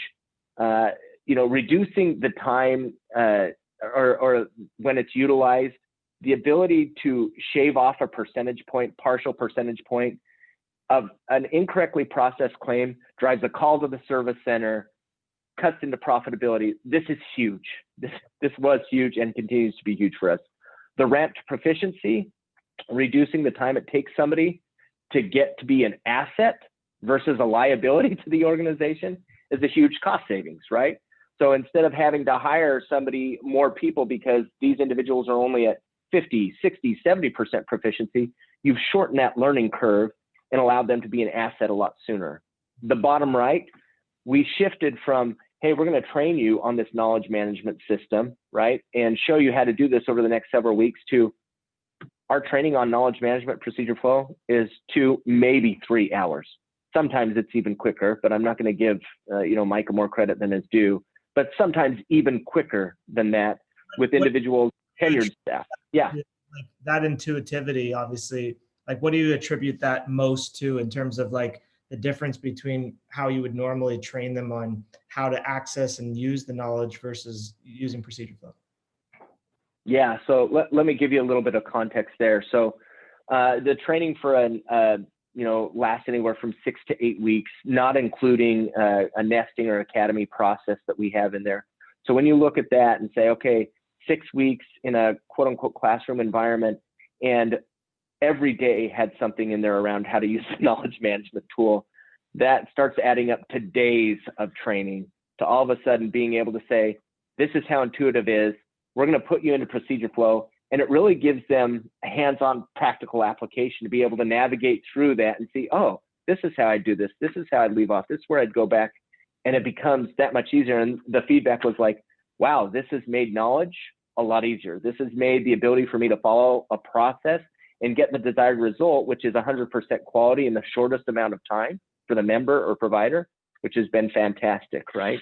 reducing the time or when it's utilized, the ability to shave off a percentage point, partial percentage point of an incorrectly processed claim drives a call to the service center, cuts into profitability. This is huge. This was huge and continues to be huge for us. The ramp to proficiency, reducing the time it takes somebody to get to be an asset versus a liability to the organization is a huge cost savings, right? So instead of having to hire somebody, more people, because these individuals are only at 50, 60, 70% proficiency, you've shortened that learning curve and allowed them to be an asset a lot sooner. The bottom right, we shifted from, hey, we're going to train you on this knowledge management system, right, and show you how to do this over the next several weeks, to our training on knowledge management Procedureflow is 2, maybe 3 hours. Sometimes it's even quicker, but I'm not going to give Micah more credit than is due. But sometimes even quicker than that with individual tenured staff. Yeah. Like that intuitivity, obviously, like what do you attribute that most to in terms of like the difference between how you would normally train them on how to access and use the knowledge versus using Procedureflow? Yeah, so let me give you a little bit of context there. So the training for lasts anywhere from 6 to 8 weeks, not including a nesting or academy process that we have in there. So when you look at that and say, okay, 6 weeks in a quote unquote classroom environment, and every day had something in there around how to use the knowledge management tool, that starts adding up to days of training, to all of a sudden being able to say, this is how intuitive it is. We're going to put you into Procedureflow. And it really gives them a hands-on practical application to be able to navigate through that and see, oh, this is how I do this. This is how I'd leave off. This is where I'd go back. And it becomes that much easier. And the feedback was like, wow, this has made knowledge a lot easier. This has made the ability for me to follow a process and get the desired result, which is 100% quality in the shortest amount of time for the member or provider, which has been fantastic, right?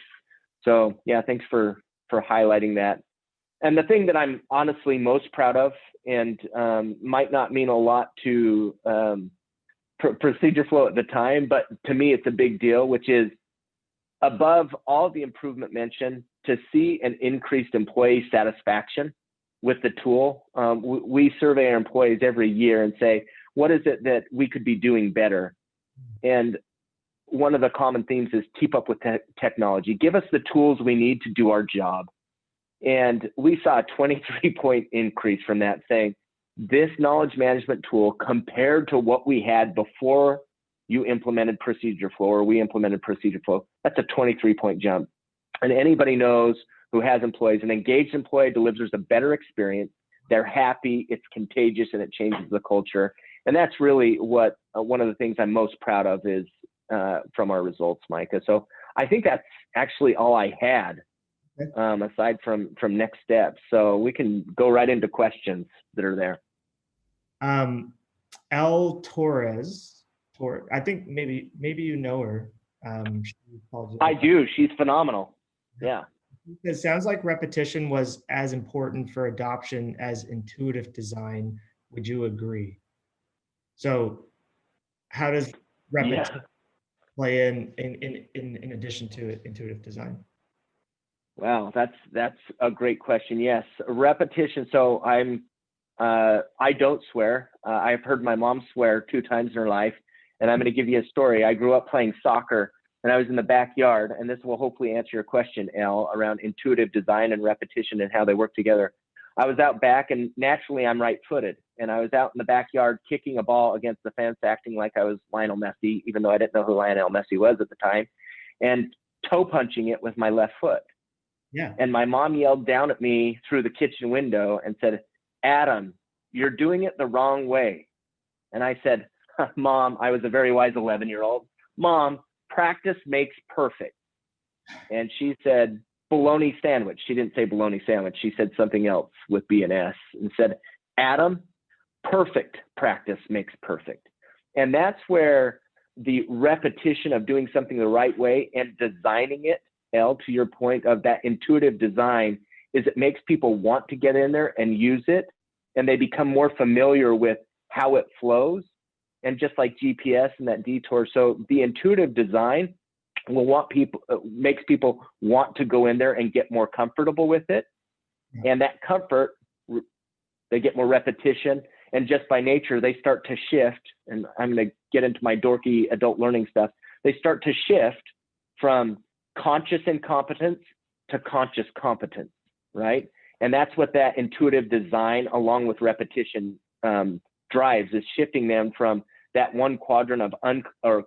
So yeah, thanks for highlighting that. And the thing that I'm honestly most proud of, and might not mean a lot to Procedureflow at the time, but to me it's a big deal, which is above all the improvement mentioned, to see an increased employee satisfaction with the tool. We survey our employees every year and say, what is it that we could be doing better? And one of the common themes is keep up with technology. Give us the tools we need to do our job. And we saw a 23-point increase from that, saying this knowledge management tool compared to what we had before you implemented Procedureflow or we implemented Procedureflow, that's a 23-point jump. And anybody knows who has employees, an engaged employee delivers a better experience. They're happy, it's contagious, and it changes the culture. And that's really what one of the things I'm most proud of is from our results, Micah. So I think that's actually all I had. Aside from next steps. So we can go right into questions that are there. L Torres, I think maybe you know her. I do. She's phenomenal. Yeah. It sounds like repetition was as important for adoption as intuitive design. Would you agree? So how does repetition play in addition to intuitive design? Wow, that's a great question. Yes, repetition. So I don't swear. I've heard my mom swear 2 times in her life, and I'm going to give you a story. I grew up playing soccer, and I was in the backyard, and this will hopefully answer your question, Al, around intuitive design and repetition and how they work together. I was out back, and naturally I'm right-footed, and I was out in the backyard kicking a ball against the fence, acting like I was Lionel Messi, even though I didn't know who Lionel Messi was at the time. And toe punching it with my left foot. Yeah. And my mom yelled down at me through the kitchen window and said, Adam, you're doing it the wrong way. And I said, Mom, I was a very wise 11-year-old. Mom, practice makes perfect. And she said, bologna sandwich. She didn't say bologna sandwich. She said something else with B and S and said, Adam, perfect practice makes perfect. And that's where the repetition of doing something the right way and designing it, L, to your point of that intuitive design, is it makes people want to get in there and use it, and they become more familiar with how it flows. And just like GPS and that detour, so the intuitive design will makes people want to go in there and get more comfortable with it. And that comfort, they get more repetition, and just by nature, they start to shift. And I'm going to get into my dorky adult learning stuff. They start to shift from conscious incompetence to conscious competence, right? And that's what that intuitive design, along with repetition, drives, is shifting them from that one quadrant of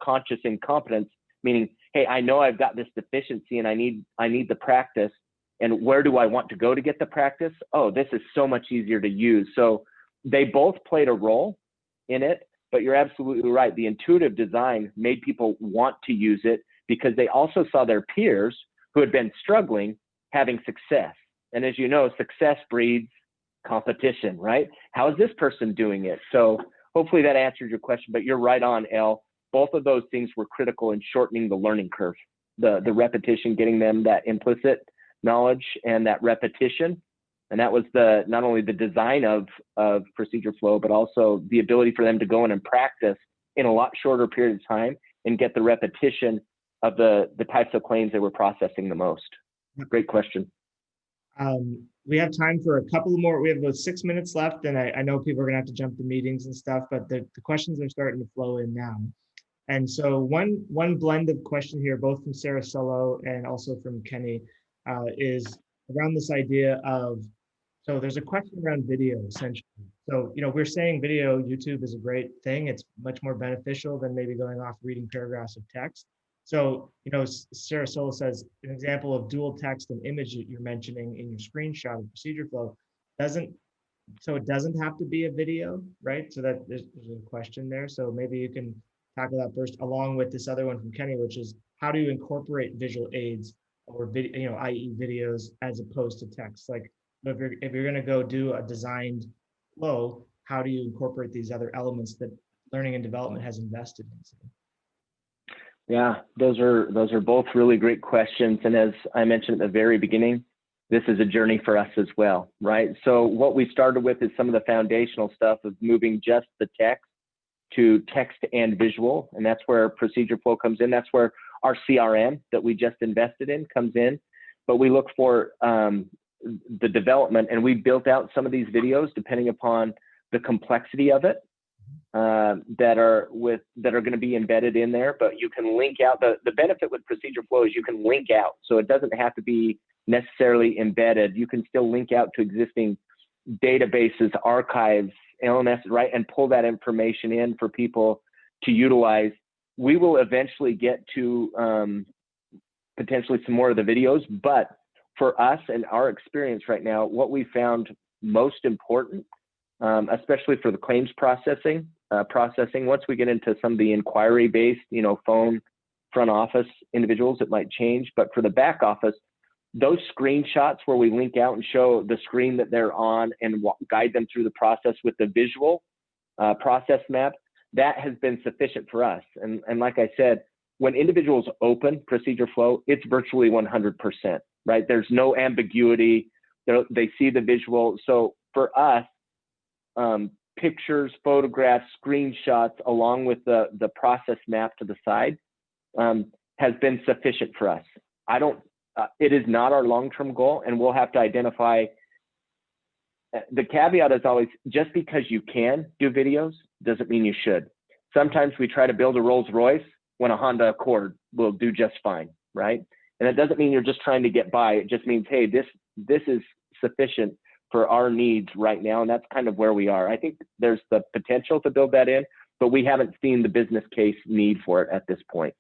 conscious incompetence, meaning, hey, I know I've got this deficiency and I need the practice. And where do I want to go to get the practice? Oh, this is so much easier to use. So they both played a role in it, but you're absolutely right. The intuitive design made people want to use it because they also saw their peers who had been struggling having success. And as you know, success breeds competition, right? How is this person doing it? So hopefully that answered your question, but you're right on, Elle. Both of those things were critical in shortening the learning curve, the repetition, getting them that implicit knowledge and that repetition. And that was not only the design of Procedureflow, but also the ability for them to go in and practice in a lot shorter period of time and get the repetition of the types of claims they were processing the most. Great question. We have time for a couple more. We have about 6 minutes left, and I know people are going to have to jump to meetings and stuff, but the questions are starting to flow in now. And so one blend of question here, both from Sarah Solo and also from Kenny, is around this idea of, so there's a question around video, essentially. So, we're saying video, YouTube is a great thing. It's much more beneficial than maybe going off reading paragraphs of text. So, Sarah Solo says, an example of dual text and image that you're mentioning in your screenshot of Procedureflow it doesn't have to be a video, right? So that there's a question there. So maybe you can tackle that first, along with this other one from Kenny, which is how do you incorporate visual aids or video, i.e. videos, as opposed to text? Like, if you're going to go do a designed flow, how do you incorporate these other elements that learning and development has invested in? Yeah, those are both really great questions. And as I mentioned at the very beginning, this is a journey for us as well, right? So what we started with is some of the foundational stuff of moving just the text to text and visual. And that's where Procedureflow comes in. That's where our CRM that we just invested in comes in. But we look for the development, and we built out some of these videos depending upon the complexity of it. That are going to be embedded in there, but you can link out. The benefit with Procedureflow is you can link out, so it doesn't have to be necessarily embedded. You can still link out to existing databases, archives, LMS, right, and pull that information in for people to utilize. We will eventually get to potentially some more of the videos, but for us and our experience right now, what we found most important, especially for the claims processing, once we get into some of the inquiry-based, phone front office individuals, it might change. But for the back office, those screenshots where we link out and show the screen that they're on and guide them through the process with the visual process map, that has been sufficient for us. And like I said, when individuals open Procedureflow, it's virtually 100%, right? There's no ambiguity. They see the visual. So for us, pictures, photographs, screenshots, along with the process map to the side, has been sufficient for us. It is not our long-term goal, and we'll have to identify. The caveat is always, just because you can do videos doesn't mean you should. Sometimes we try to build a Rolls Royce when a Honda Accord will do just fine, right? And it doesn't mean you're just trying to get by. It just means, hey, this is sufficient for our needs right now, and that's kind of where we are. I think there's the potential to build that in, but we haven't seen the business case need for it at this point.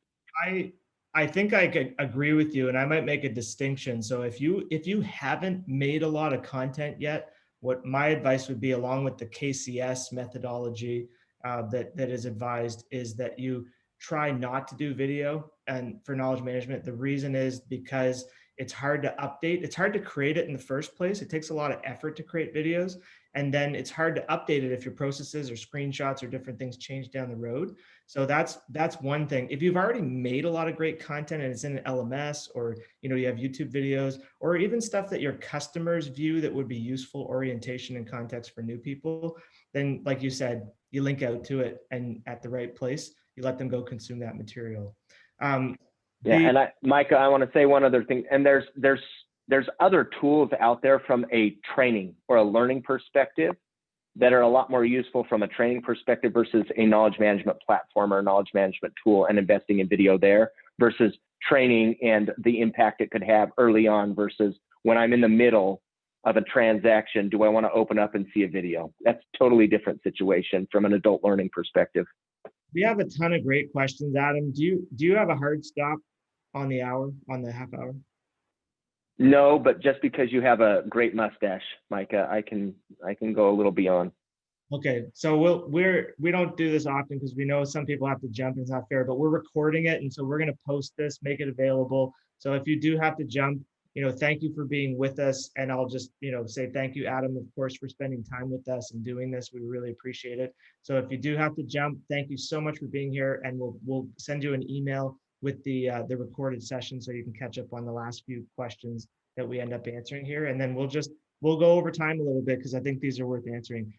I I think I could agree with you, and I might make a distinction. So if you haven't made a lot of content yet, what my advice would be, along with the KCS methodology that is advised, is that you try not to do video and for knowledge management. The reason is because it's hard to update. It's hard to create it in the first place. It takes a lot of effort to create videos. And then it's hard to update it if your processes or screenshots or different things change down the road. So that's one thing. If you've already made a lot of great content and it's in an LMS, or you have YouTube videos, or even stuff that your customers view that would be useful orientation and context for new people, then like you said, you link out to it, and at the right place, you let them go consume that material. Yeah, and Micah, I want to say one other thing. And there's other tools out there from a training or a learning perspective that are a lot more useful from a training perspective versus a knowledge management platform or a knowledge management tool, and investing in video there versus training and the impact it could have early on versus when I'm in the middle of a transaction. Do I want to open up and see a video? That's a totally different situation from an adult learning perspective. We have a ton of great questions, Adam. Do you have a hard stop on the hour, on the half hour? No, but just because you have a great mustache, Micah, I can go a little beyond. Okay, so we don't do this often because we know some people have to jump and it's not fair, but we're recording it, and so we're going to post this, make it available. So if you do have to jump, thank you for being with us, and I'll just say thank you, Adam, of course, for spending time with us and doing this. We really appreciate it. So if you do have to jump, thank you so much for being here, and we'll send you an email with the recorded session so you can catch up on the last few questions that we end up answering here, and then we'll go over time a little bit because I think these are worth answering.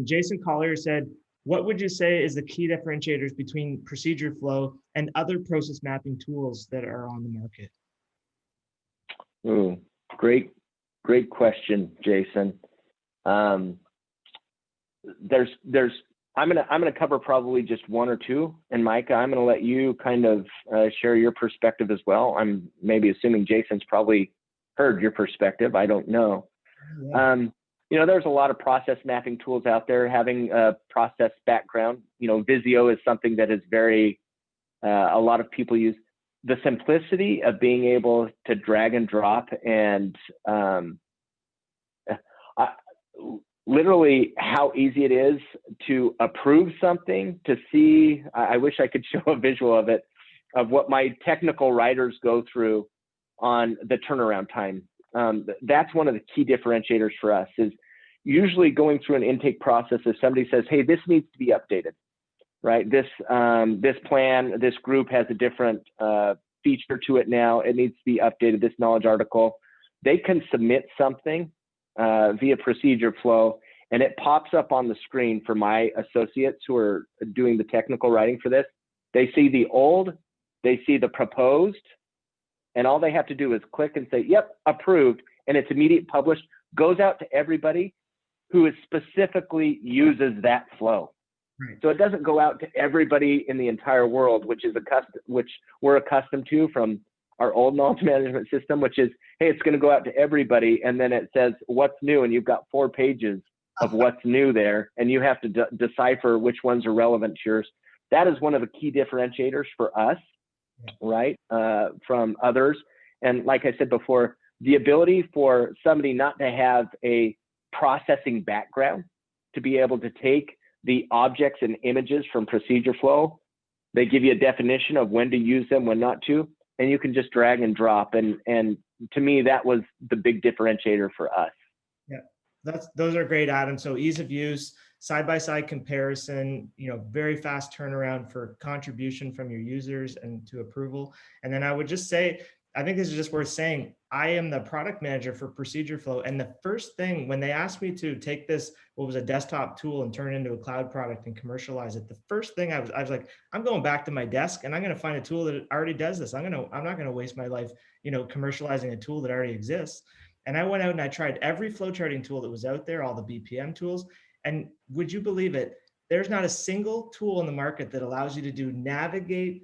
Jason Collier said, what would you say is the key differentiators between Procedureflow and other process mapping tools that are on the market? Ooh, great question, Jason. I'm gonna cover probably just one or two, and Micah, I'm gonna let you kind of share your perspective as well. I'm maybe assuming Jason's probably heard your perspective. I don't know. Yeah. There's a lot of process mapping tools out there. Having a process background, Visio is something that is very, a lot of people use. The simplicity of being able to drag and drop and literally how easy it is to approve something, to see, I wish I could show a visual of it, of what my technical writers go through on the turnaround time. That's one of the key differentiators for us, is usually going through an intake process. If somebody says, hey, this needs to be updated, right? This plan, this group has a different feature to it now. It needs to be updated, this knowledge article. They can submit something via Procedureflow, and it pops up on the screen for my associates who are doing the technical writing for this. They see the old, they see the proposed, and all they have to do is click and say, yep, approved, and it's immediate published, goes out to everybody who specifically uses that flow. Right. So it doesn't go out to everybody in the entire world, which we're accustomed to from our old knowledge management system, which is, hey, it's going to go out to everybody, and then it says what's new, and you've got 4 pages of what's new there, and you have to decipher which ones are relevant to yours. That is one of the key differentiators for us, right, from others. And like I said before, the ability for somebody not to have a processing background to be able to take the objects and images from Procedureflow. They give you a definition of when to use them, when not to, and you can just drag and drop. And to me, that was the big differentiator for us. Yeah, those are great, Adam. So ease of use, side-by-side comparison, very fast turnaround for contribution from your users and to approval. And then I would just say, I think this is just worth saying, I am the product manager for Procedureflow. And the first thing, when they asked me to take this, what was a desktop tool, and turn it into a cloud product and commercialize it, the first thing I was like, I'm going back to my desk and I'm going to find a tool that already does this. I'm not going to waste my life, commercializing a tool that already exists. And I went out and I tried every flowcharting tool that was out there, all the BPM tools. And would you believe it? There's not a single tool in the market that allows you to navigate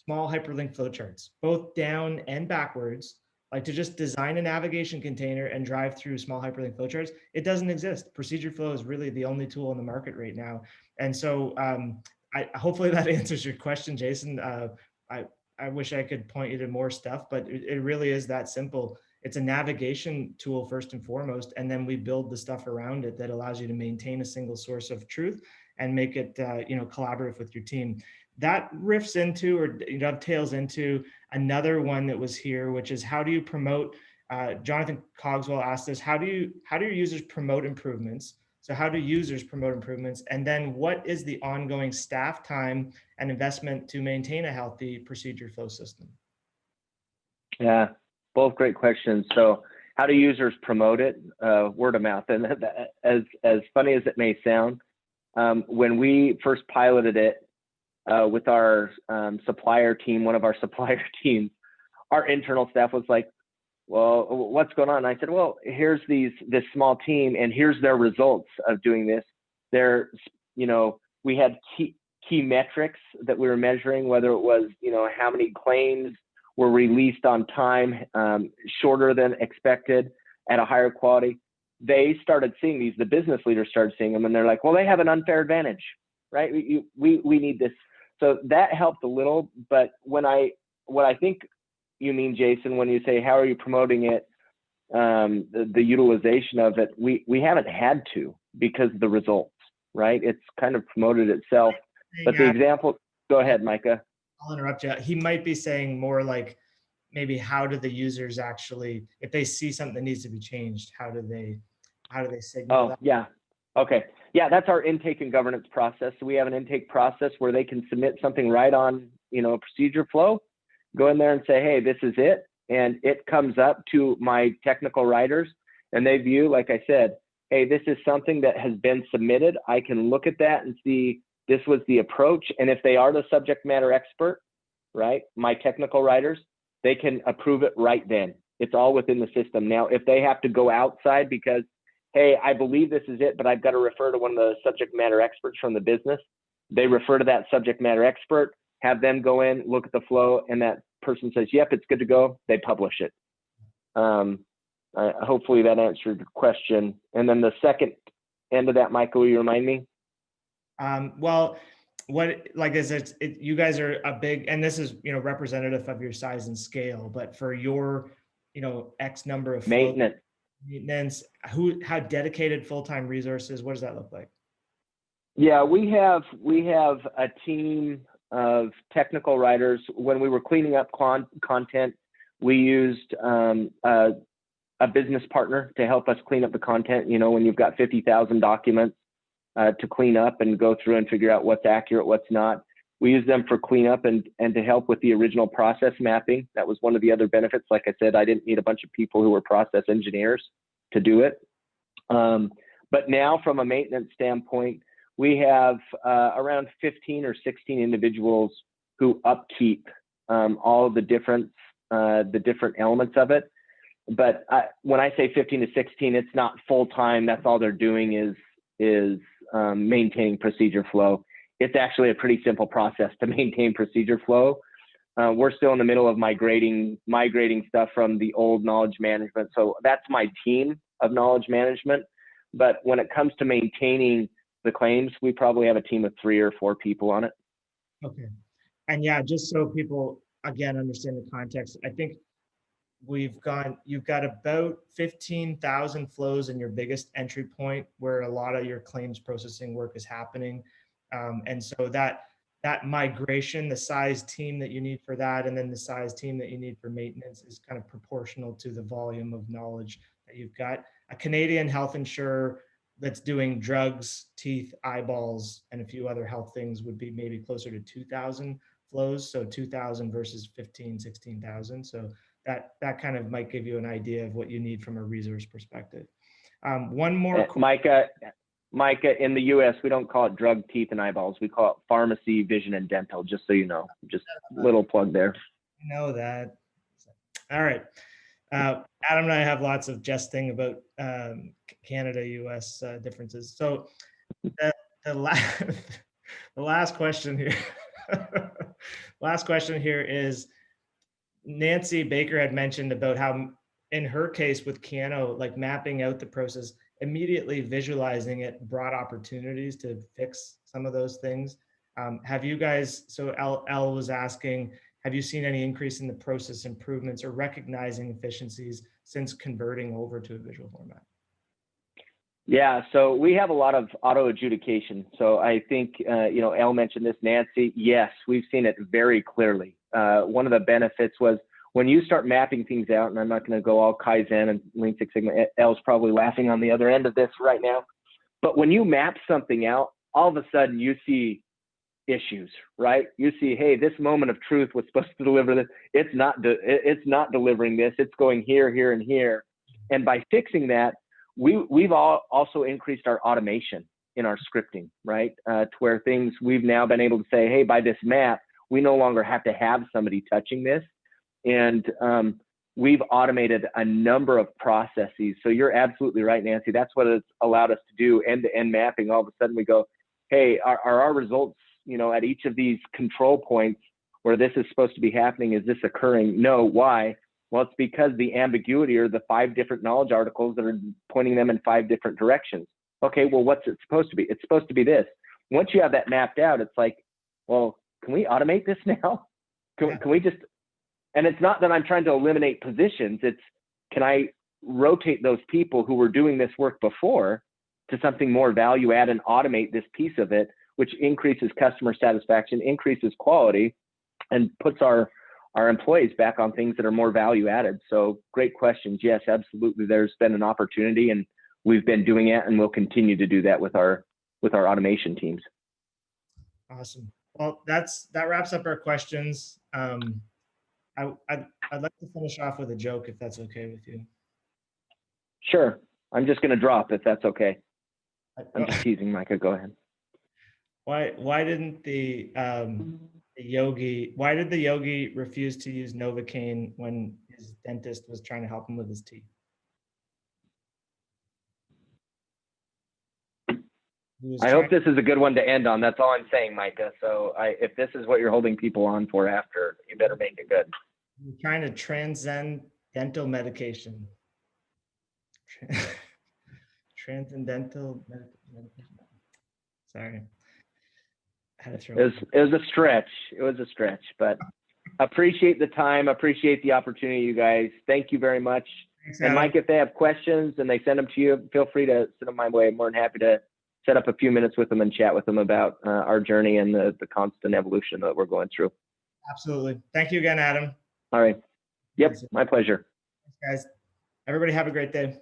small hyperlink flowcharts, both down and backwards, like to just design a navigation container and drive through small hyperlink flowcharts. It doesn't exist. Procedureflow is really the only tool in the market right now. And so hopefully that answers your question, Jason. I wish I could point you to more stuff, but it really is that simple. It's a navigation tool first and foremost, and then we build the stuff around it that allows you to maintain a single source of truth and make it collaborative with your team. That riffs into or dovetails into another one that was here, which is how do you promote? Jonathan Cogswell asked this: how do your users promote improvements? So how do users promote improvements? And then what is the ongoing staff time and investment to maintain a healthy procedure flow system? Yeah, both great questions. So how do users promote it? Word of mouth. And as funny as it may sound, when we first piloted it with our supplier team, one of our supplier teams, our internal staff was like, well, what's going on? And I said, well, here's this small team, and here's their results of doing this. We had key metrics that we were measuring, whether it was, how many claims were released on time, shorter than expected, at a higher quality. They started seeing these. The business leaders started seeing them, and they're like, well, they have an unfair advantage, right? We need this. So that helped a little. But what I think you mean, Jason, when you say how are you promoting it, the utilization of it, we haven't had to because of the results, right? It's kind of promoted itself. But the example, go ahead, Micah. I'll interrupt you. He might be saying more like maybe how do the users actually, if they see something that needs to be changed, how do they signal that? Yeah. Okay. Yeah, that's our intake and governance process. So we have an intake process where they can submit something right on, Procedureflow, go in there and say, hey, this is it. And it comes up to my technical writers and they view, like I said, hey, this is something that has been submitted. I can look at that and see this was the approach. And if they are the subject matter expert, right, my technical writers, they can approve it right then. It's all within the system. Now, if they have to go outside because, hey, I believe this is it, but I've got to refer to one of the subject matter experts from the business, they refer to that subject matter expert, have them go in, look at the flow, and that person says, yep, it's good to go. They publish it. Hopefully that answered your question. And then the second end of that, Michael, will you remind me? Well, you guys are a big, and this is, representative of your size and scale, but for your, X number of maintenance, how dedicated full-time resources, what does that look like? Yeah, we have a team of technical writers. When we were cleaning up content, we used a business partner to help us clean up the content. When you've got 50,000 documents to clean up and go through and figure out what's accurate, what's not. We use them for cleanup and to help with the original process mapping. That was one of the other benefits. Like I said, I didn't need a bunch of people who were process engineers to do it. But now from a maintenance standpoint, we have around 15 or 16 individuals who upkeep all of the different elements of it. But when I say 15 to 16, it's not full-time. That's all they're doing is maintaining procedure flow. It's actually a pretty simple process to maintain procedure flow. We're still in the middle of migrating stuff from the old knowledge management. So that's my team of knowledge management. But when it comes to maintaining the claims, we probably have a team of 3 or 4 people on it. Okay. And yeah, just so people, again, understand the context, I think you've got about 15,000 flows in your biggest entry point where a lot of your claims processing work is happening. And so that migration, the size team that you need for that, and then the size team that you need for maintenance is kind of proportional to the volume of knowledge that you've got. A Canadian health insurer that's doing drugs, teeth, eyeballs, and a few other health things would be maybe closer to 2,000 flows. So 2,000 versus 15, 16,000. So that kind of might give you an idea of what you need from a resource perspective. One more. Micah, in the US, we don't call it drug, teeth, and eyeballs. We call it pharmacy, vision, and dental, just so you know. Just a little plug there. I know that. All right. Adam and I have lots of jesting about Canada, US differences. So the last question here, is Nancy Baker had mentioned about how in her case with Keanu, like mapping out the process, immediately visualizing it brought opportunities to fix some of those things. Have you guys, so Elle was asking, have you seen any increase in the process improvements or recognizing efficiencies since converting over to a visual format? Yeah, so we have a lot of auto adjudication. So I think, Elle mentioned this, Nancy. Yes, we've seen it very clearly. One of the benefits was when you start mapping things out, and I'm not going to go all Kaizen and Lean Six Sigma, Elle's probably laughing on the other end of this right now. But when you map something out, all of a sudden you see issues, right? You see, hey, this moment of truth was supposed to deliver this. It's not delivering this. It's going here, here, and here. And by fixing that, we've also increased our automation in our scripting, right? To where we've now been able to say, hey, by this map, we no longer have to have somebody touching this. And we've automated a number of processes. So you're absolutely right, Nancy. That's what it's allowed us to do, end-to-end mapping. All of a sudden we go, hey, are our results, at each of these control points where this is supposed to be happening, is this occurring? No. Why? Well, it's because the ambiguity or the 5 different knowledge articles that are pointing them in 5 different directions. Okay, well, what's it supposed to be? It's supposed to be this. Once you have that mapped out, it's like, well, can we automate this now? Can we just, and it's not that I'm trying to eliminate positions. It's, can I rotate those people who were doing this work before to something more value add and automate this piece of it, which increases customer satisfaction, increases quality, and puts our employees back on things that are more value added. So great questions. Yes, absolutely. There's been an opportunity, and we've been doing it, and we'll continue to do that with our automation teams. Awesome. Well, that wraps up our questions. I'd like to finish off with a joke, if that's okay with you. Sure. I'm just going to drop if that's okay. I'm just teasing, Micah. Go ahead. Why didn't the yogi refuse to use Novocaine when his dentist was trying to help him with his teeth? I hope this is a good one to end on. That's all I'm saying, Micah. So if this is what you're holding people on for after, you better make it good. You're trying to transcend dental medication. Transcendental medication. Sorry. It was a stretch. It was a stretch, but appreciate the time. Appreciate the opportunity, you guys. Thank you very much. Thanks, and Mike, if they have questions and they send them to you, feel free to send them my way. I'm more than happy to set up a few minutes with them and chat with them about our journey and the constant evolution that we're going through. Absolutely. Thank you again, Adam. All right. Yep. My pleasure. Thanks, guys. Everybody have a great day.